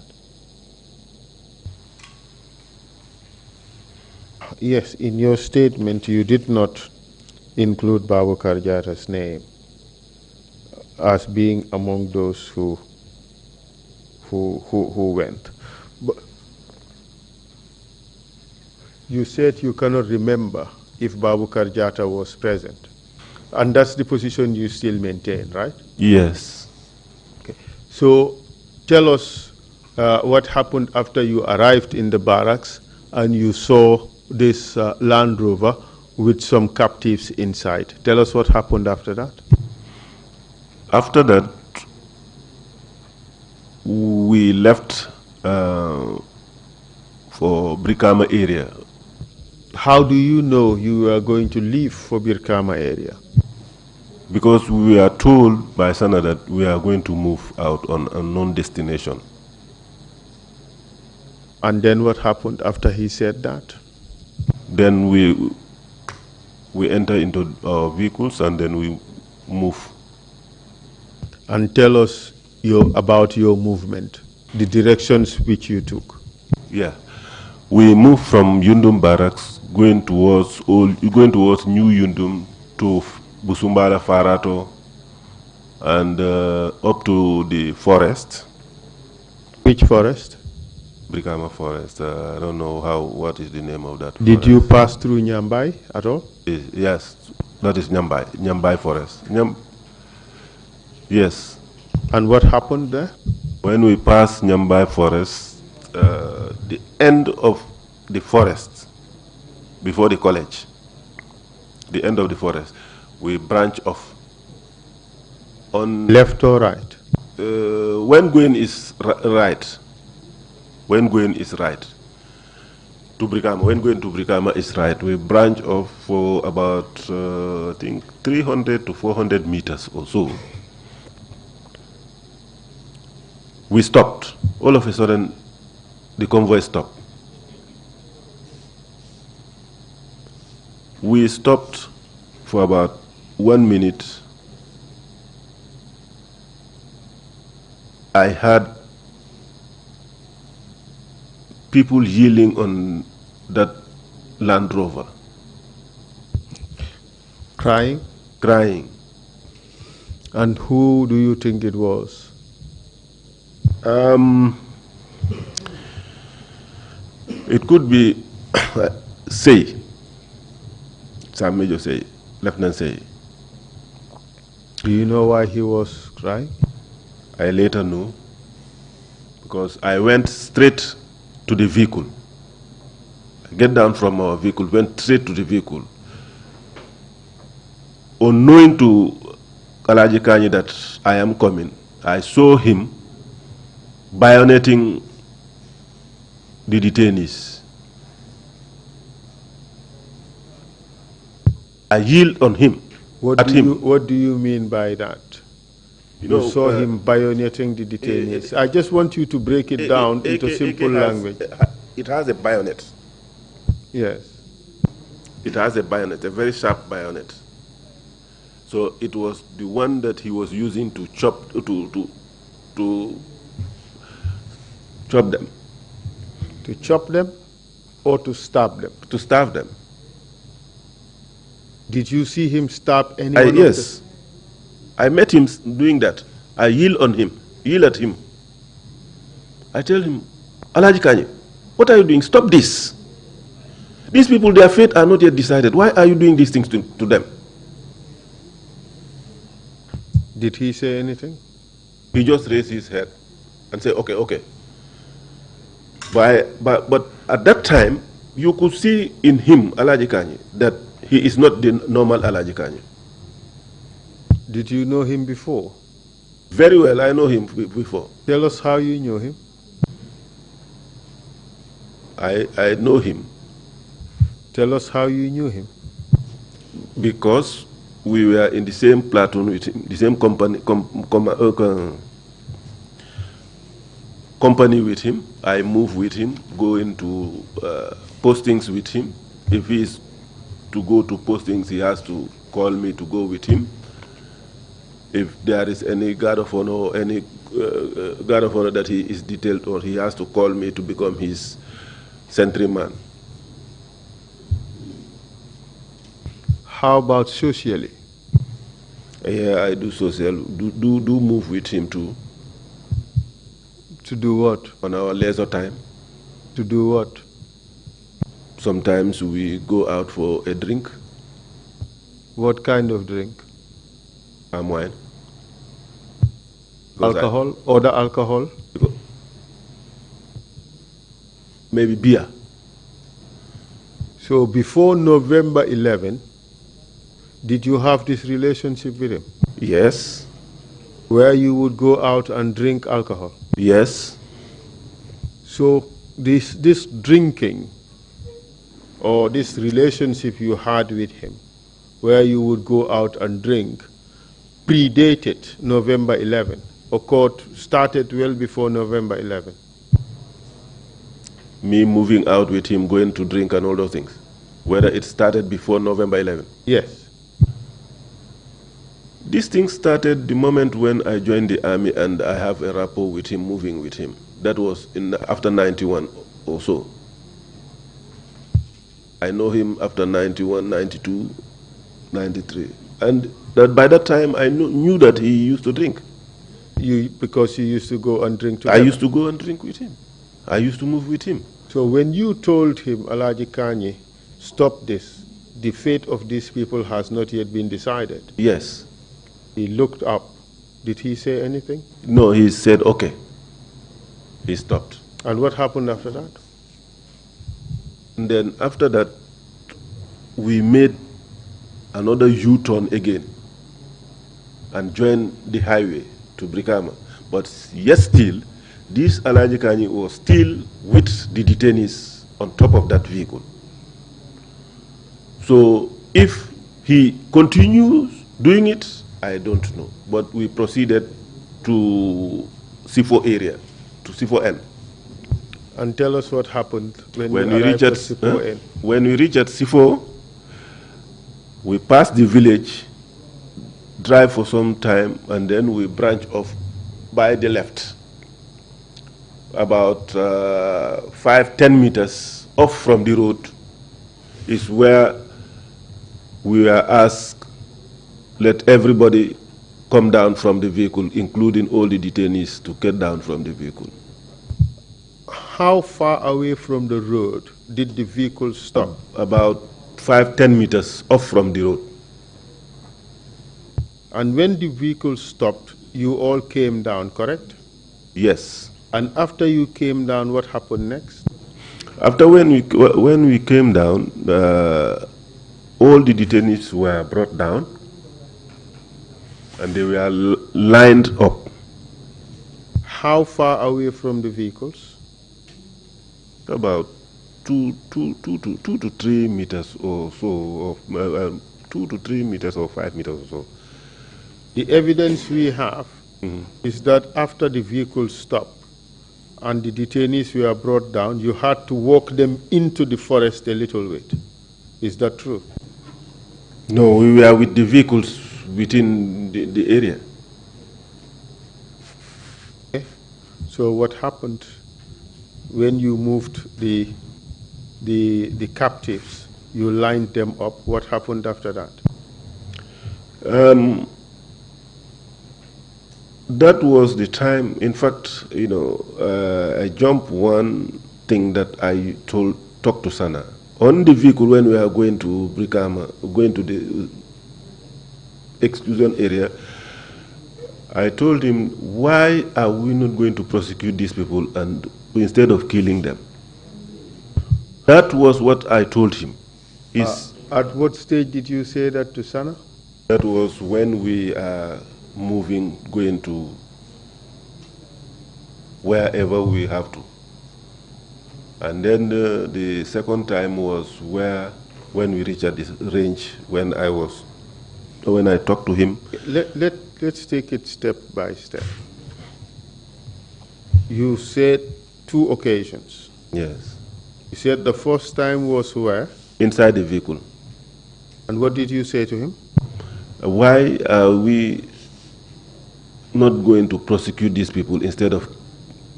Yes, in your statement, you did not include Babukar Jata's name as being among those who went. But you said you cannot remember if Babukar Jata was present. And that's the position you still maintain, right? Yes. Okay. So tell us what happened after you arrived in the barracks and you saw this Land Rover with some captives inside. Tell us what happened after that. After that, we left for Brikama area. How do you know you were going to leave for Birkama area? Because we are told by Sana that we are going to move out on a unknown destination. And then what happened after he said that? Then we enter into our vehicles and then we move. And tell us about your movement, the directions which you took. Yeah, we moved from Yundum Barracks, going towards New Yundum to Busumbala Farato, and up to the forest. Which forest? Brikama Forest. I don't know what is the name of that. Did forest. you pass through Nyambai at all? Yes, that is Nyambai Forest. Yes. And what happened there? When we passed Nyambai Forest, the end of the forest, before the college, the end of the forest, we branch off. On left or right? When going is right. When going is right. To Brikama. When going to Brikama is right. We branch off for about, I think, 300 to 400 meters or so. We stopped. All of a sudden, the convoy stopped. We stopped for about 1 minute. I heard people yelling on that Land Rover. Crying? Crying. And who do you think it was? It could be Say. Sam Major Say, Lieutenant Say. Do you know why he was crying? I later knew, because I went straight to the vehicle. I get down from our vehicle, went straight to the vehicle. Unknowing to Alaji Kanyi that I am coming, I saw him bayoneting the detainees. I yelled on him. What do you mean by that? You saw him bayoneting the detainees. I just want you to break it down into simple language. It has a bayonet. Yes. It has a bayonet, a very sharp bayonet. So it was the one that he was using to chop chop them. To chop them or to stab them? To stab them. Did you see him stab anyone? Yes. I met him doing that. I yell on him, yell at him. I tell him, Alaji Kanyi, what are you doing? Stop this. These people, their fate are not yet decided. Why are you doing these things to them? Did he say anything? He just raised his head and said, okay, okay. But at that time, you could see in him, Alaji Kanye, that he is not the normal Alaji Kanye. Did you know him before? Very well, I know him before. Tell us how you knew him. I know him. Tell us how you knew him. Because we were in the same platoon with him, the same company with him. I move with him, go into postings with him. If he is to go to postings, he has to call me to go with him. If there is any guard of honor or any guard of honor that he is detailed on, he has to call me to become his sentryman. How about socially? Yeah, I do social. Do move with him too. To do what? On our leisure time. To do what? Sometimes we go out for a drink. What kind of drink? Palm wine. Alcohol? Other alcohol? Maybe beer. So before November 11, did you have this relationship with him? Yes. Where you would go out and drink alcohol? Yes. So this drinking or this relationship you had with him, where you would go out and drink, predated November 11, or started well before November 11? Me moving out with him, going to drink and all those things. Whether it started before November 11? Yes. This thing started the moment when I joined the army and I have a rapport with him, moving with him. That was after 91 or so. I know him after 91, 92, 93. And by that time, I knew that he used to drink. Because you used to go and drink together? I used to go and drink with him. I used to move with him. So when you told him, Alaji Kanye, stop this, the fate of these people has not yet been decided. Yes. He looked up. Did he say anything? No, he said, okay. He stopped. And what happened after that? And then after that, we made another U-turn again and joined the highway to Brikama. But yet still, this Alaji Kanye was still with the detainees on top of that vehicle. So if he continues doing it, I don't know. But we proceeded to C4 area, to C4N. And tell us what happened when we reached at C4N. When we reached at C4, we passed the village, drive for some time, and then we branch off by the left. About 5-10 meters off from the road is where we were asked, let everybody come down from the vehicle, including all the detainees, to get down from the vehicle. How far away from the road did the vehicle stop? About 5-10 meters off from the road. And when the vehicle stopped, you all came down, correct? Yes. And after you came down, what happened next? After when we came down, all the detainees were brought down and they were lined up. How far away from the vehicles? About 2 to 3 meters or so, 2 to 3 meters or 5 meters or so. The evidence we have is that after the vehicle stopped and the detainees were brought down, you had to walk them into the forest a little bit. Is that true? No, we were with the vehicles within the area. Okay. So what happened when you moved the captives? You lined them up. What happened after that? That was the time. In fact, you know, I jumped one thing that I talked to Sana on the vehicle when we are going to Brikama, going to the exclusion area. I told him, why are we not going to prosecute these people and instead of killing them? That was what I told him. At what stage did you say that to Sana? That was when we are going to wherever we have to. And then the second time was when we reached at this range, when I talked to him. Let's take it step by step. You said 2 occasions. Yes. You said the first time was where? Inside the vehicle. And what did you say to him? Why are we not going to prosecute these people instead of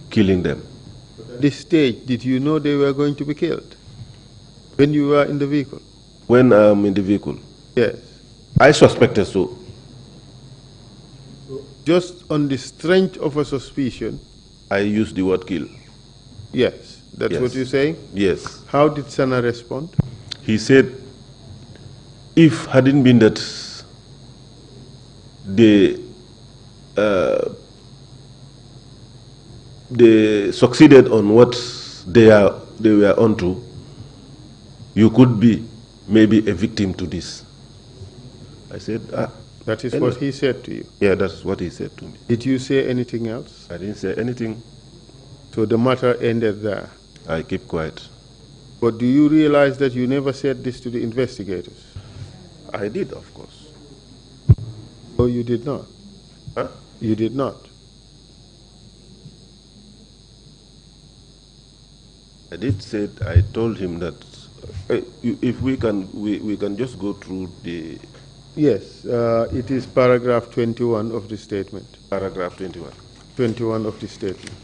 killing them? At this stage, did you know they were going to be killed when you were in the vehicle? When I'm in the vehicle? Yes. I suspected so. Just on the strength of a suspicion? I used the word kill. Yes. That's what you're saying? Yes. How did Sana respond? He said, if hadn't been that they succeeded on what they were onto, you could be maybe a victim to this. I said, that is what he said to you? Yeah, that's what he said to me. Did you say anything else? I didn't say anything. So the matter ended there? I keep quiet. But do you realize that you never said this to the investigators? I did, of course. No, you did not. Huh? You did not. I did say, I told him that if we can just go through the... Yes, it is paragraph 21 of the statement. Paragraph 21. 21 of the statement.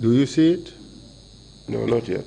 Do you see it? No, not yet.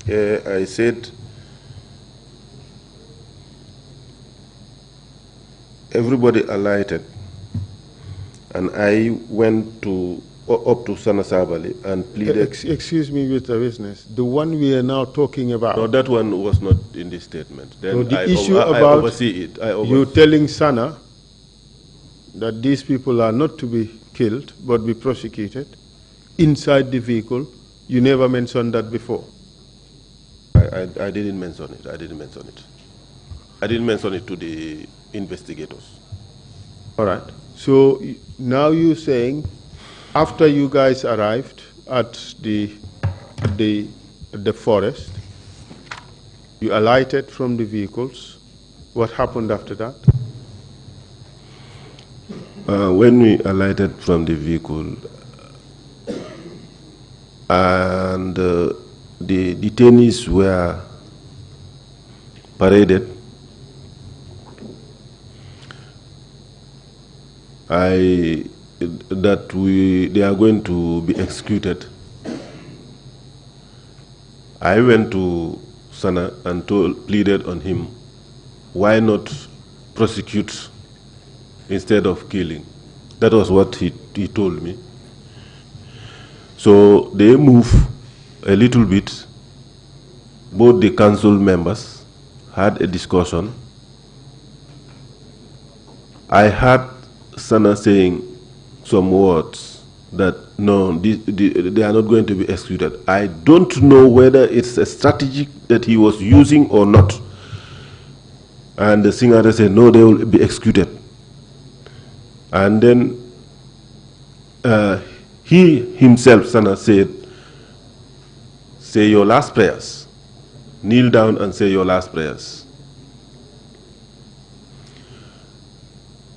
I said everybody alighted, and I went up to Sana Sabali and pleaded. Excuse me, Mr. Witness. The one we are now talking about. No, that one was not in this statement. Then so the I issue I about oversee it. you telling Sana that these people are not to be killed but be prosecuted inside the vehicle, you never mentioned that before. I didn't mention it. I didn't mention it. I didn't mention it to the investigators. All right. So now you're saying, after you guys arrived at the forest, you alighted from the vehicles. What happened after that? When we alighted from the vehicle, and the detainees were paraded, they are going to be executed. I went to Sana and pleaded on him, why not prosecute instead of killing? That was what he told me. So they move a little bit, both the council members had a discussion. I heard Sana saying some words that no, they are not going to be executed. I don't know whether it's a strategy that he was using or not. And the singer said, no, they will be executed. And then he himself, Sana, said, say your last prayers. Kneel down and say your last prayers.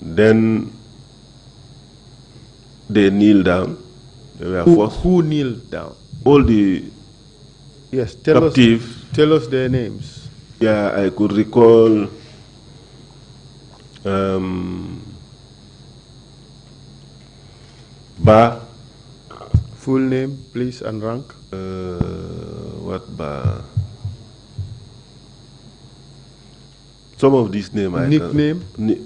Then they kneel down. They were forced. Who kneeled down? All the Yes, captive. Tell us their names. Yeah, I could recall Ba. Full name, please, and rank. What Ba? Some of these names I Nickname? can.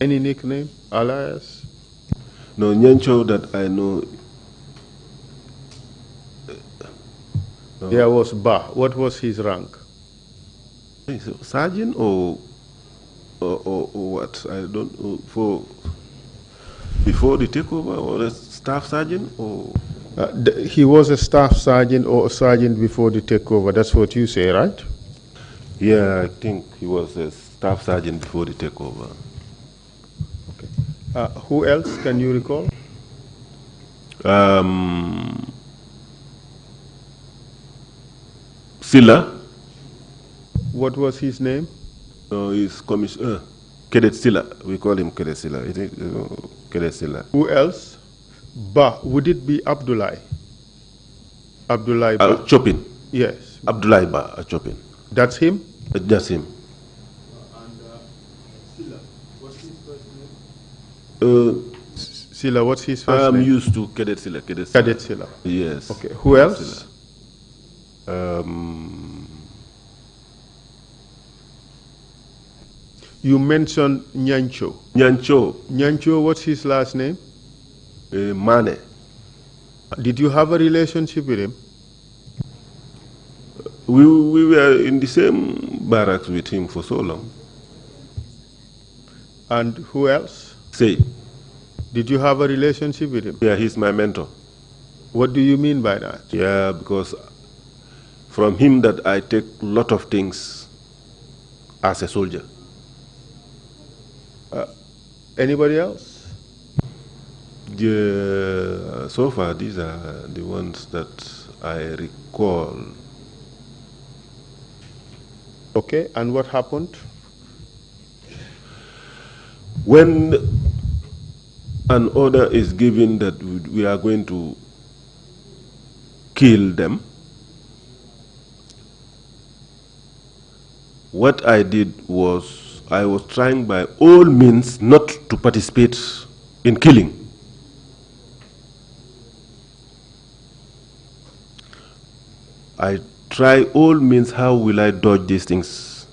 Any nickname? Alias? No, Nyancho that I know. No. There was Ba. What was his rank? Sergeant or what? I don't know. Before the takeover, or a staff sergeant, or He was a staff sergeant or a sergeant before the takeover. That's what you say, right? yeah, I think he was a staff sergeant before the takeover. Okay. Who else can you recall? Silla. What was his name? He's Commissioner Cadet Silla. We call him Cadet Silla. I think Cadet Silla. Who else? Ba. Would it be Abdullah? Abdullah Ba. Chopin. Yes. Abdullah Ba Chopin. That's him? That's him. And Silla. What's his first name? Silla, what's his first I'm name? used to Cadet Silla. Cadet Silla. Cadet Silla. Yes. Okay. Who else? You mentioned Nyancho. Nyancho. Nyancho, what's his last name? Mane. Did you have a relationship with him? We were in the same barracks with him for so long. And who else? Say. Did you have a relationship with him? Yeah, he's my mentor. What do you mean by that? Yeah, because from him that I take a lot of things as a soldier. Anybody else? Yeah, so far these are the ones that I recall. Okay, and what happened? When an order is given that we are going to kill them, what I did was I was trying by all means not to participate in killing. I try all means, how will I dodge these things?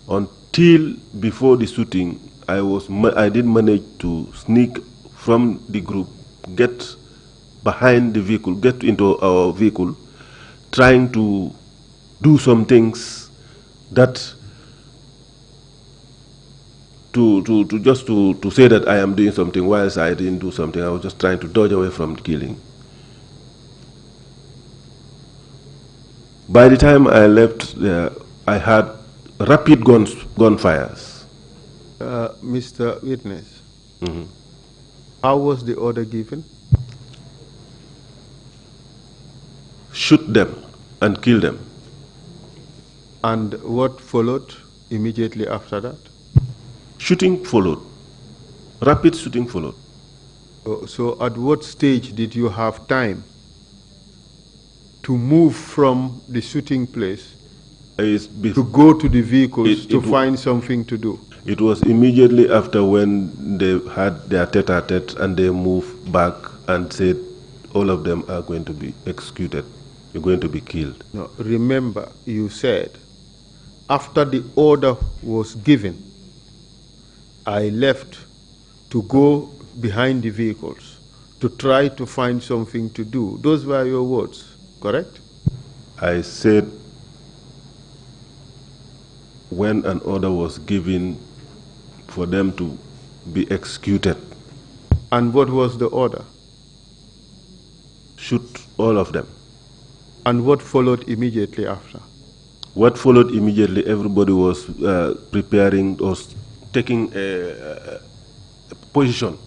Until before the shooting, I did manage to sneak from the group, get behind the vehicle, get into our vehicle, trying to do some things that to say that I am doing something whilst I didn't do something. I was just trying to dodge away from killing. By the time I left there, I had rapid gunfires. Mr. Witness, how was the order given? Shoot them and kill them. And what followed immediately after that? Shooting followed. Rapid shooting followed. So at what stage did you have time to move from the shooting place to go to the vehicles to find something to do? It was immediately after when they had their tete-a-tete and they moved back and said all of them are going to be executed. You're going to be killed. No, remember, you said after the order was given, I left to go behind the vehicles to try to find something to do. Those were your words, correct? I said when an order was given for them to be executed. And what was the order? Shoot all of them. And what followed immediately after? What followed immediately, everybody was preparing or taking a position.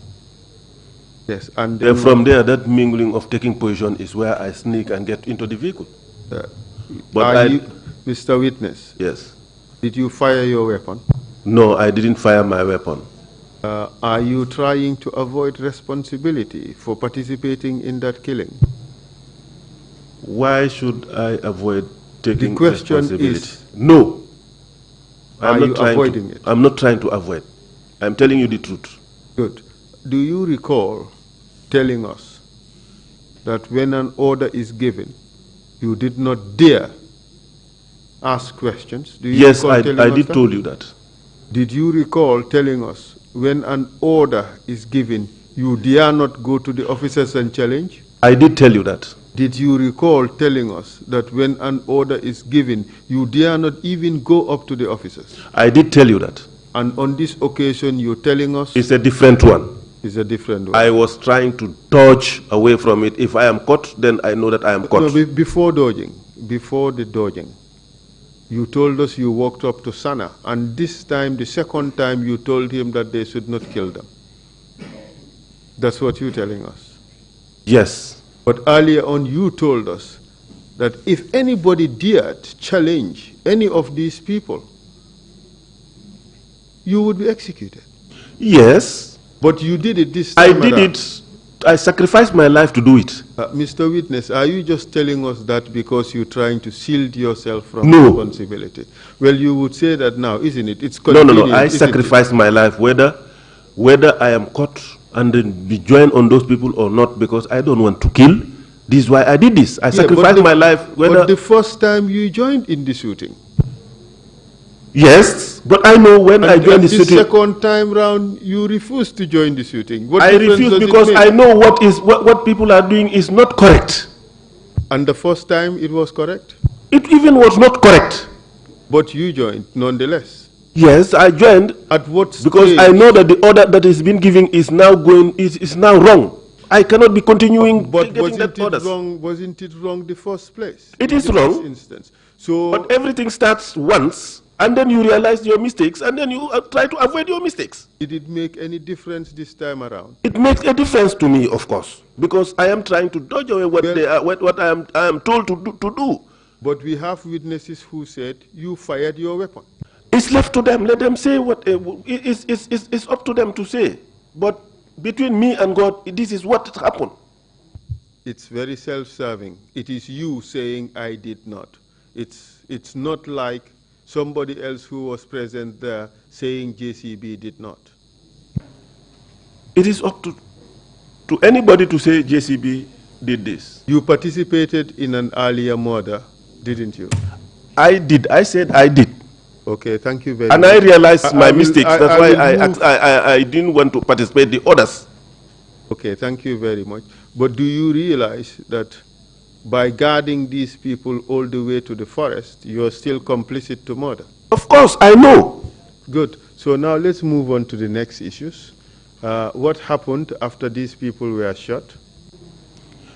Yes, and then from there, that mingling of taking position is where I sneak and get into the vehicle. But Mr. Witness? Yes. Did you fire your weapon? No, I didn't fire my weapon. Are you trying to avoid responsibility for participating in that killing? Why should I avoid taking the question responsibility? Is, no. Are you avoiding it? I'm not trying to avoid. I'm telling you the truth. Good. Do you recall telling us that when an order is given, you did not dare ask questions? Do you yes, I did tell you that. Did you recall telling us when an order is given, you dare not go to the officers and challenge? I did tell you that. Did you recall telling us that when an order is given, you dare not even go up to the officers? I did tell you that. And on this occasion, you're telling us? It's a different one. It's a different one. I was trying to dodge away from it. If I am caught, then I know that I am caught. No, before the dodging, you told us you walked up to Sana, and this time, the second time, you told him that they should not kill them. That's what you're telling us. Yes. But earlier on, you told us that if anybody dared challenge any of these people, you would be executed. Yes. But you did it this time. I did it. I sacrificed my life to do it. Mr. Witness, are you just telling us that because you're trying to shield yourself from responsibility? Well, you would say that now, isn't it? It's convenient. No. I sacrificed my life, whether I am caught and then be joined on those people or not, because I don't want to kill. This is why I did this. I sacrificed my life. But the first time you joined in the shooting? Yes, but I know when I joined the shooting. The second time round, you refused to join the shooting. I refused because I know what people are doing is not correct. And the first time it was correct? It even was not correct. But you joined nonetheless? Yes, I joined. At what stage? Because I know that the order that is being given is now wrong. I cannot be continuing getting that orders. Wasn't it wrong the first place? It is wrong. First instance. So, but everything starts once, and then you realize your mistakes, and then you try to avoid your mistakes. Did it make any difference this time around? It makes a difference to me, of course, because I am trying to dodge away what I am told to do. But we have witnesses who said you fired your weapon. It's left to them. Let them say what it's up to them to say. But between me and God, this is what happened. It's very self-serving. It is you saying I did not. It's not like somebody else who was present there saying JCB did not. It is up to anybody to say JCB did this. You participated in an earlier murder, didn't you? I did. I said I did. Okay, thank you very much. And I realized my mistakes. That's why I didn't want to participate in the others. Okay, thank you very much. But do you realize that by guarding these people all the way to the forest, you are still complicit to murder? Of course, I know. Good. So now let's move on to the next issues. What happened after these people were shot?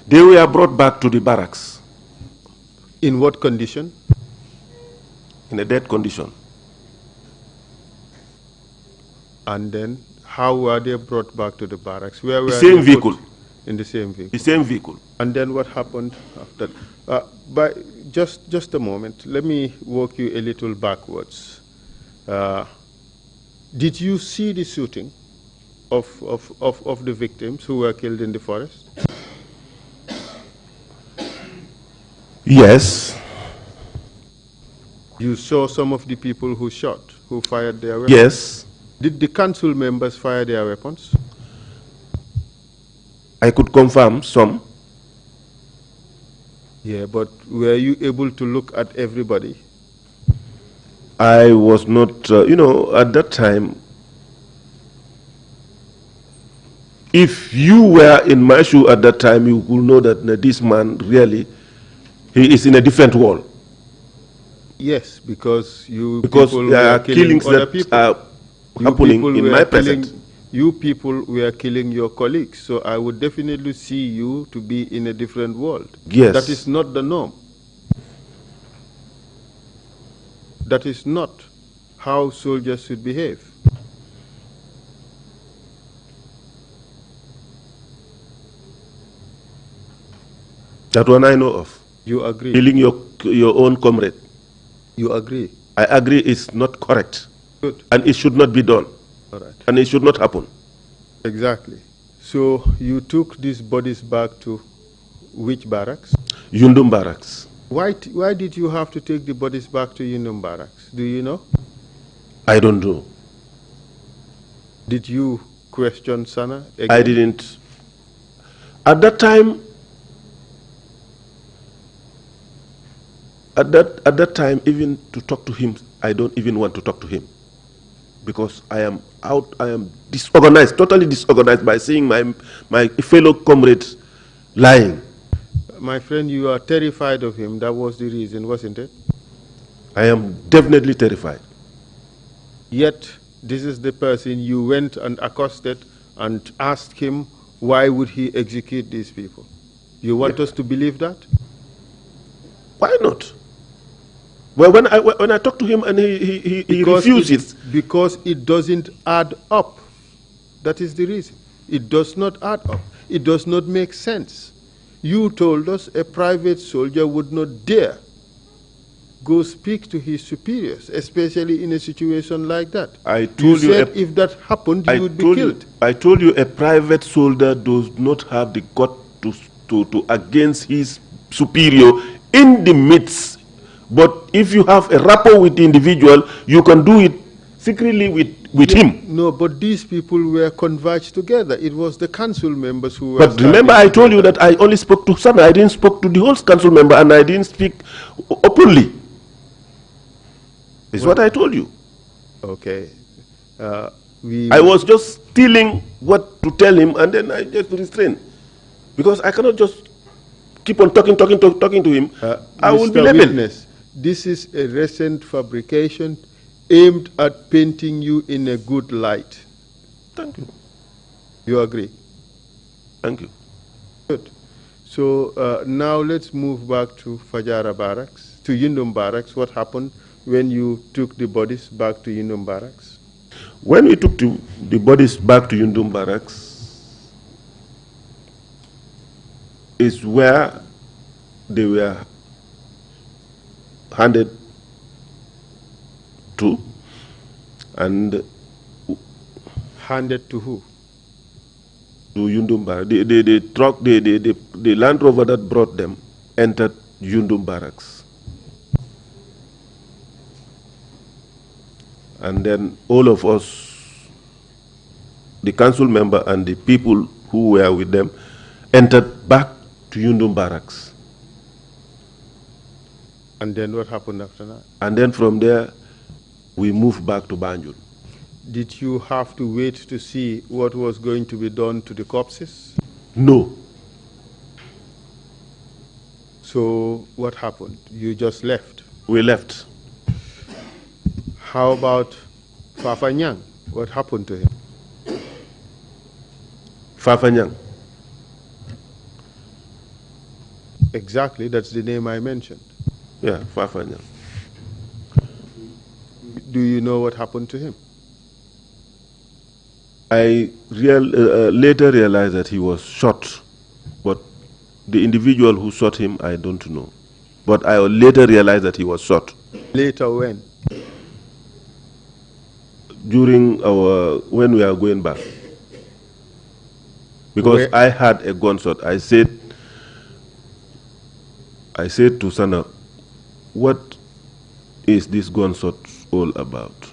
They were brought back to the barracks. In what condition? In a dead condition. And then, how were they brought back to the barracks? Where were the same vehicle. In the same vehicle. The same vehicle. And then what happened after? Just a moment. Let me walk you a little backwards. Did you see the shooting of the victims who were killed in the forest? Yes. You saw some of the people who shot, who fired their weapons? Yes. Did the council members fire their weapons? I could confirm some. Yeah, but were you able to look at everybody? I was not, at that time, if you were in my shoe at that time, you will know that this man really, he is in a different world. Yes, because Because people there were are killing killings other that people. are You happening people in were my killing- presence. You people were killing your colleagues, so I would definitely see you to be in a different world. Yes. That is not the norm. That is not how soldiers should behave. That one I know of. You agree? Killing your own comrade. You agree? I agree it's not correct. Good. And it should not be done. All right. And it should not happen. Exactly. So you took these bodies back to which barracks? Yundum Barracks. Why did you have to take the bodies back to Yundum Barracks? Do you know? I don't know. Did you question Sana again? I didn't. At that time, even to talk to him, I don't even want to talk to him. Because I am disorganized, totally disorganized by seeing my fellow comrades lying. My friend, you are terrified of him. That was the reason, wasn't it? I am definitely terrified. Yet, this is the person you went and accosted and asked him why would he execute these people. You want us to believe that? Why not? Well, when I talk to him and he refuses. Because it doesn't add up. That is the reason. It does not add up. It does not make sense. You told us a private soldier would not dare go speak to his superiors, especially in a situation like that. I told you said if that happened, you would be killed. I told you a private soldier does not have the gut to against his superior in the midst. But if you have a rapport with the individual, you can do it secretly with him. No, but these people were converged together. It was the council members who were. But remember, I told you that I only spoke to Sana. I didn't speak to the whole council member, and I didn't speak openly. Is what I told you. Okay. I was just stealing what to tell him, and then I just restrained. Because I cannot just keep on talking to him. I will be labeled. Witness, this is a recent fabrication aimed at painting you in a good light. Thank you. You agree? Thank you. Good. So now let's move back to Fajara Barracks, to Yundum Barracks. What happened when you took the bodies back to Yundum Barracks? When we took the bodies back to Yundum Barracks, is where they were handed to, and handed to who? To Yundum Barracks. The truck, the Land Rover that brought them entered Yundum Barracks. And then all of us, the council member and the people who were with them, entered back to Yundum Barracks. And then what happened after that? And then from there, we moved back to Banjul. Did you have to wait to see what was going to be done to the corpses? No. So what happened? You just left? We left. How about Fafa Nyang? What happened to him? Fafa Nyang. Exactly, that's the name I mentioned. Yeah, Fafa Nyang. Do you know what happened to him? I later realized that he was shot, but the individual who shot him, I don't know. But I later realized that he was shot. Later when? During when we are going back. Because I had a gunshot. I said to Sana, what is this gunshot all about?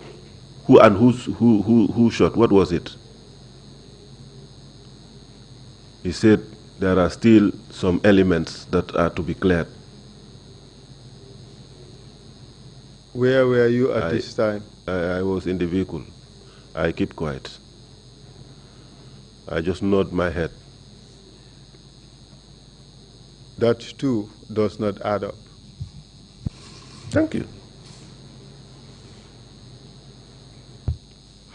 Who shot? What was it? He said there are still some elements that are to be cleared. Where were you at this time? I was in the vehicle. I keep quiet. I just nod my head. That too does not add up. Thank you.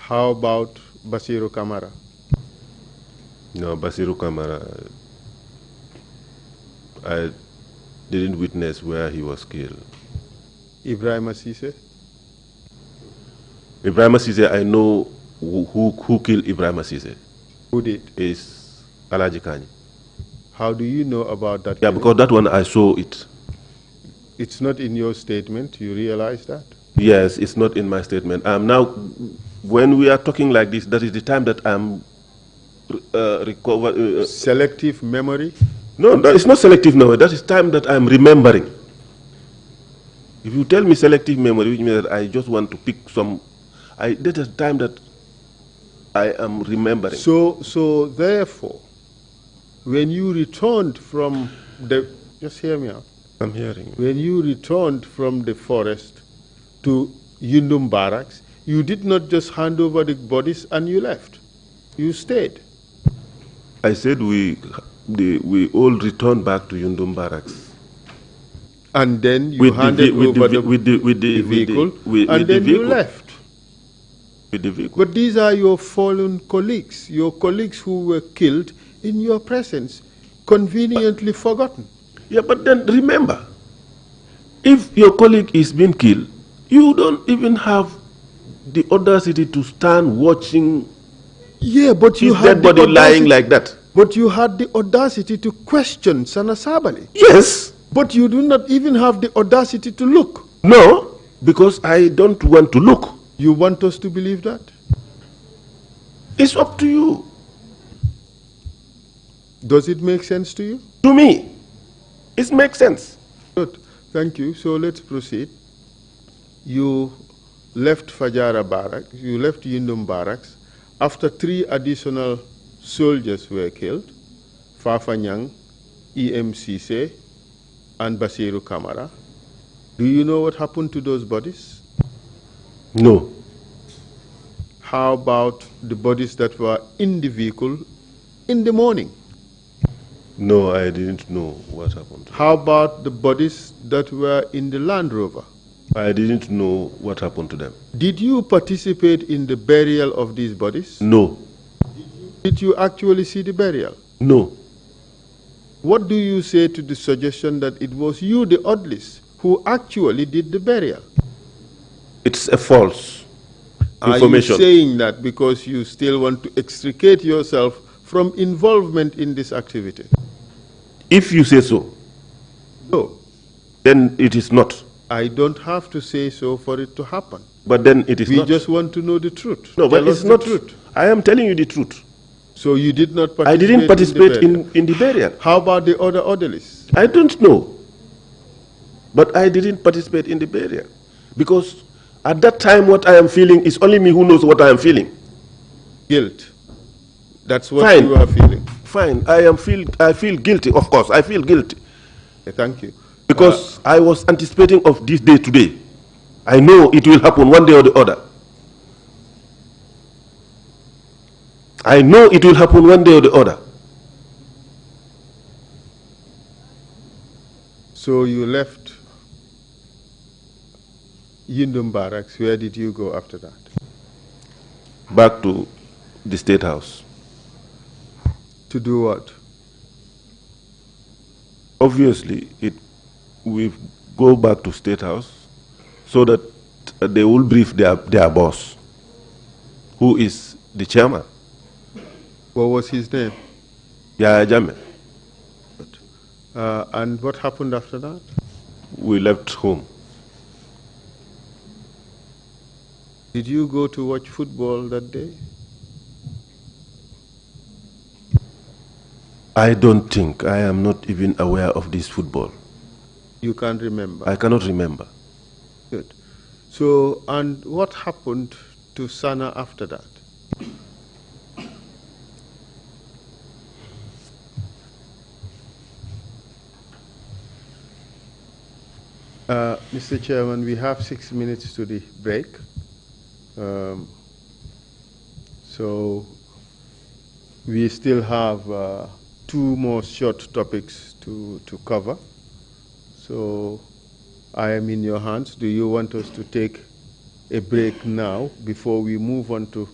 How about Basiru Kamara? No, Basiru Kamara, I didn't witness where he was killed. Ibrahim Asise? Ibrahim Asise, I know who killed Ibrahim Asise. Who did? Is Alaji Kani. How do you know about that? Yeah, killing? because that one I saw it. It's not in your statement, you realize that? Yes, it's not in my statement. Now, when we are talking like this, that is the time that I'm selective memory? No, it's not selective memory. That is time that I'm remembering. If you tell me selective memory, which means that I just want to pick some, that is time that I am remembering. So therefore, when you returned from the, just hear me out. I'm hearing you. When you returned from the forest to Yundum Barracks, you did not just hand over the bodies and you left. You stayed. I said we all returned back to Yundum Barracks. And then you handed over the vehicle, and then you left. With the vehicle. But these are your fallen colleagues, your colleagues who were killed in your presence, conveniently forgotten. Yeah, but then remember, if your colleague is being killed, you don't even have the audacity to stand watching. Yeah, but you his had dead body lying like that. But you had the audacity to question Sana Sabali. Yes. But you do not even have the audacity to look. No, because I don't want to look. You want us to believe that? It's up to you. Does it make sense to you? To me, it makes sense. Good. Thank you. So let's proceed. You left Fajara Barracks, you left Yundum Barracks, after 3 additional soldiers were killed, Fafanyang, EMCC, and Basiru Kamara. Do you know what happened to those bodies? No. How about the bodies that were in the vehicle in the morning? No, I didn't know what happened. How about the bodies that were in the Land Rover? I didn't know what happened to them. Did you participate in the burial of these bodies? No. Did you actually see the burial? No. What do you say to the suggestion that it was you, the Odlis, who actually did the burial? It's a false information. Are you saying that because you still want to extricate yourself from involvement in this activity? If you say so, no, then it is not. I don't have to say so for it to happen. But then it is not. We just want to know the truth. No, but it's not truth. I am telling you the truth. So you did not participate? I didn't participate in the burial. How about the other orderlies? I don't know. But I didn't participate in the burial. Because at that time what I am feeling is only me who knows what I am feeling. Guilt. That's what you are feeling. Fine. I feel guilty, of course. I feel guilty. Okay, thank you. Because I was anticipating of this day today. I know it will happen one day or the other. I know it will happen one day or the other. So you left Yundum Barracks. Where did you go after that? Back to the State House. To do what? Obviously, we go back to State House so that they will brief their boss, who is the chairman. What was his name? Yaya Jammeh. And what happened after that? We left home. Did you go to watch football that day? I don't think. I am not even aware of this football. You can't remember? I cannot remember. Good. So, and what happened to Sana after that? Mr. Chairman, we have 6 minutes to the break. So we still have 2 more short topics to cover. So I am in your hands. Do you want us to take a break now before we move on to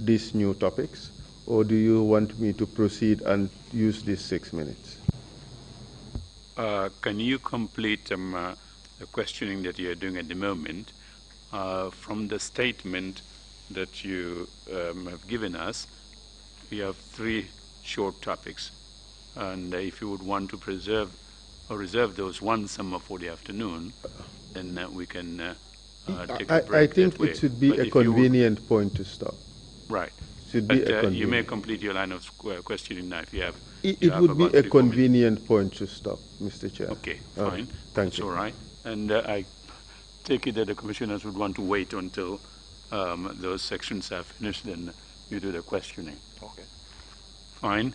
these new topics, or do you want me to proceed and use these 6 minutes? Can you complete the questioning that you are doing at the moment? From the statement that you have given us, we have 3 short topics. And if you would want to preserve or reserve those one summer for the afternoon, then we can take a break. I think that way. it should be But a convenient point to stop. Right. Should be But you may complete your line of questioning now if you have. It would be a convenient point to stop, Mr. Chair. Okay, fine. Thank you. That's all right. And I take it that the commissioners would want to wait until those sections are finished, then you do the questioning. Okay. Fine.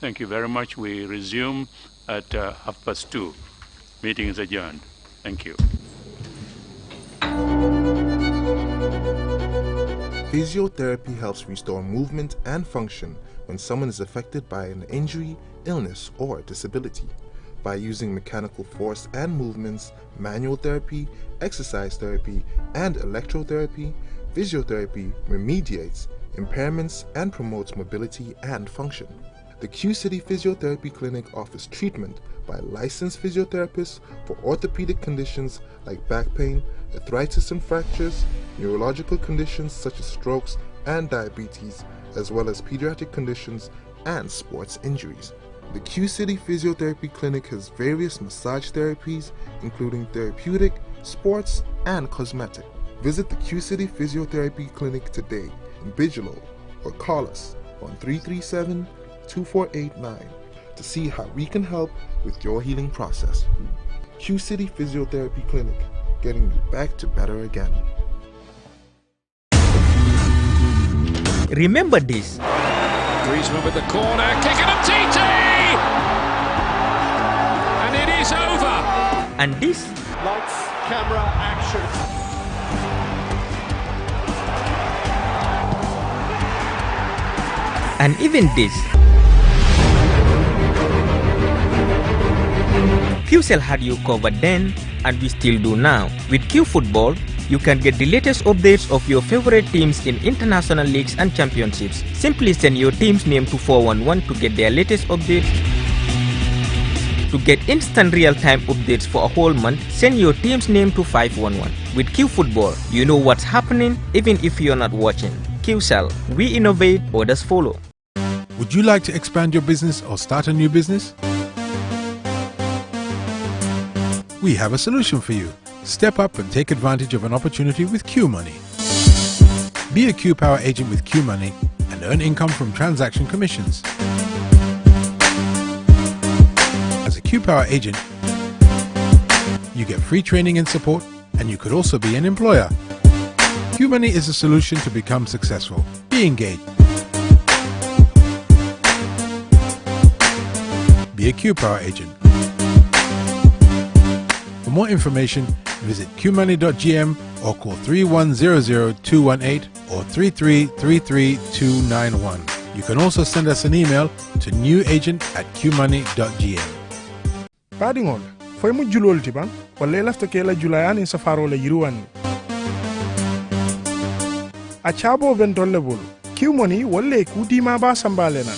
Thank you very much. We resume at 2:30. Meeting is adjourned. Thank you. Physiotherapy helps restore movement and function when someone is affected by an injury, illness, or disability. By using mechanical force and movements, manual therapy, exercise therapy, and electrotherapy, physiotherapy remediates impairments and promotes mobility and function. The Q-City Physiotherapy Clinic offers treatment by licensed physiotherapists for orthopedic conditions like back pain, arthritis and fractures, neurological conditions such as strokes and diabetes, as well as pediatric conditions and sports injuries. The Q-City Physiotherapy Clinic has various massage therapies, including therapeutic, sports, and cosmetic. Visit the Q-City Physiotherapy Clinic today in Bigelow or call us on 337-2489 to see how we can help with your healing process. Q-City Physiotherapy Clinic, getting you back to better again. Remember this. Griezmann with the corner, kicking up TT! And it is over! And this. Lights, camera, action. And even this. QCell had you covered then, and we still do now. With Q Football, you can get the latest updates of your favorite teams in international leagues and championships. Simply send your team's name to 411 to get their latest updates. To get instant real-time updates for a whole month, send your team's name to 511. With Q Football, you know what's happening even if you're not watching. QCell, we innovate, others follow. Would you like to expand your business or start a new business? We have a solution for you. Step up and take advantage of an opportunity with Q Money. Be a Q Power agent with Q Money and earn income from transaction commissions. As a Q Power agent, you get free training and support, and you could also be an employer. Q Money is a solution to become successful. Be engaged. Be a Q Power agent. For more information, visit qmoney.gm or call 3100-218 or 3333-291. You can also send us an email to newagent@qmoney.gm. Badingol, foi mu julol tiban, wala lafta kela julayani safaro la yiruwani. Achabo ventolle bulu, Q-Money wale kutima ba sambalena.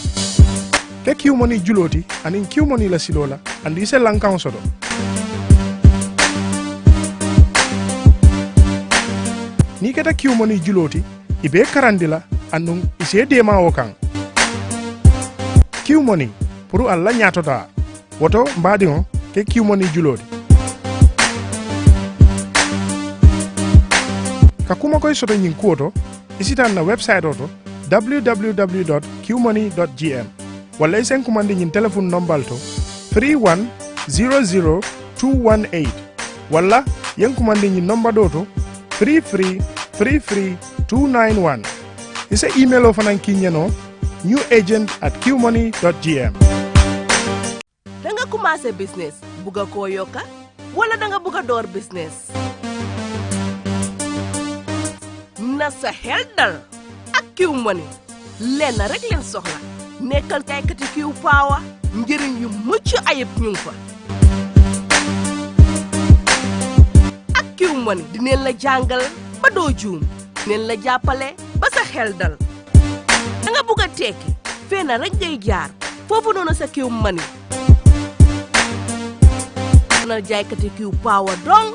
Ke Q-Money juloti, anin Q-Money la silola, andi se lankan sodo. Ni kata Q-Money juloti, ibe karandila, andung ise dema wakang. Q-Money, puru alla nyatota, woto mbadingo ke Q-Money juloti. Kakuma koy soto nyin kuoto, isitan na website oto www.qmoney.gm wala isen kumandi nyin telephone number to 3100218 wala yen kumandi nyin number doto 33291 isa email ofanan kinyano newagent@qmoney.gm. Danga commencé business buga ko yoka wala danga buga door business na sa xel dal ak Q-Money lenn rek leen soxla nekkal kaykati Q Power njëriñ yu mucc ayib ñu fa ak Q-Money dineen la jàngal ba doo juum dineen la jàppale ba sa xel dal bugg a tekki fee na rek ngay jaar foofu noonu sa Q Money na jaaykati Q Power dong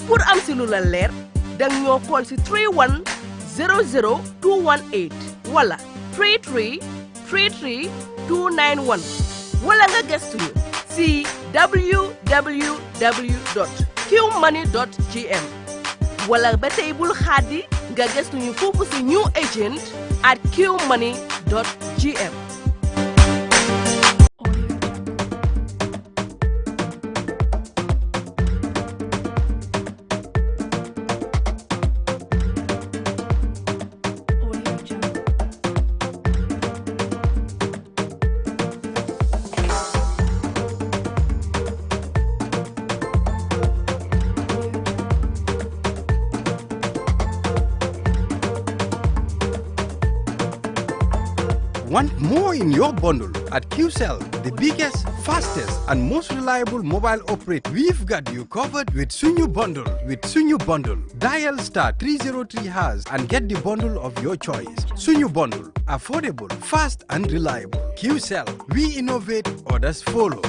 pour am si lu la leer dang ñoo call si 31 00 218 wala 33 33 291 wala nga gëstu ñu si www.qmoney.gm wala ba tey bul xaadi nga gëstu ñu foofu si new agent at qmoney.gm. Want more in your bundle? At QCell, the biggest, fastest, and most reliable mobile operator, we've got you covered with Sunyu Bundle. With Sunyu Bundle, dial *303# and get the bundle of your choice. Sunyu Bundle, affordable, fast, and reliable. QCell, we innovate, others follow.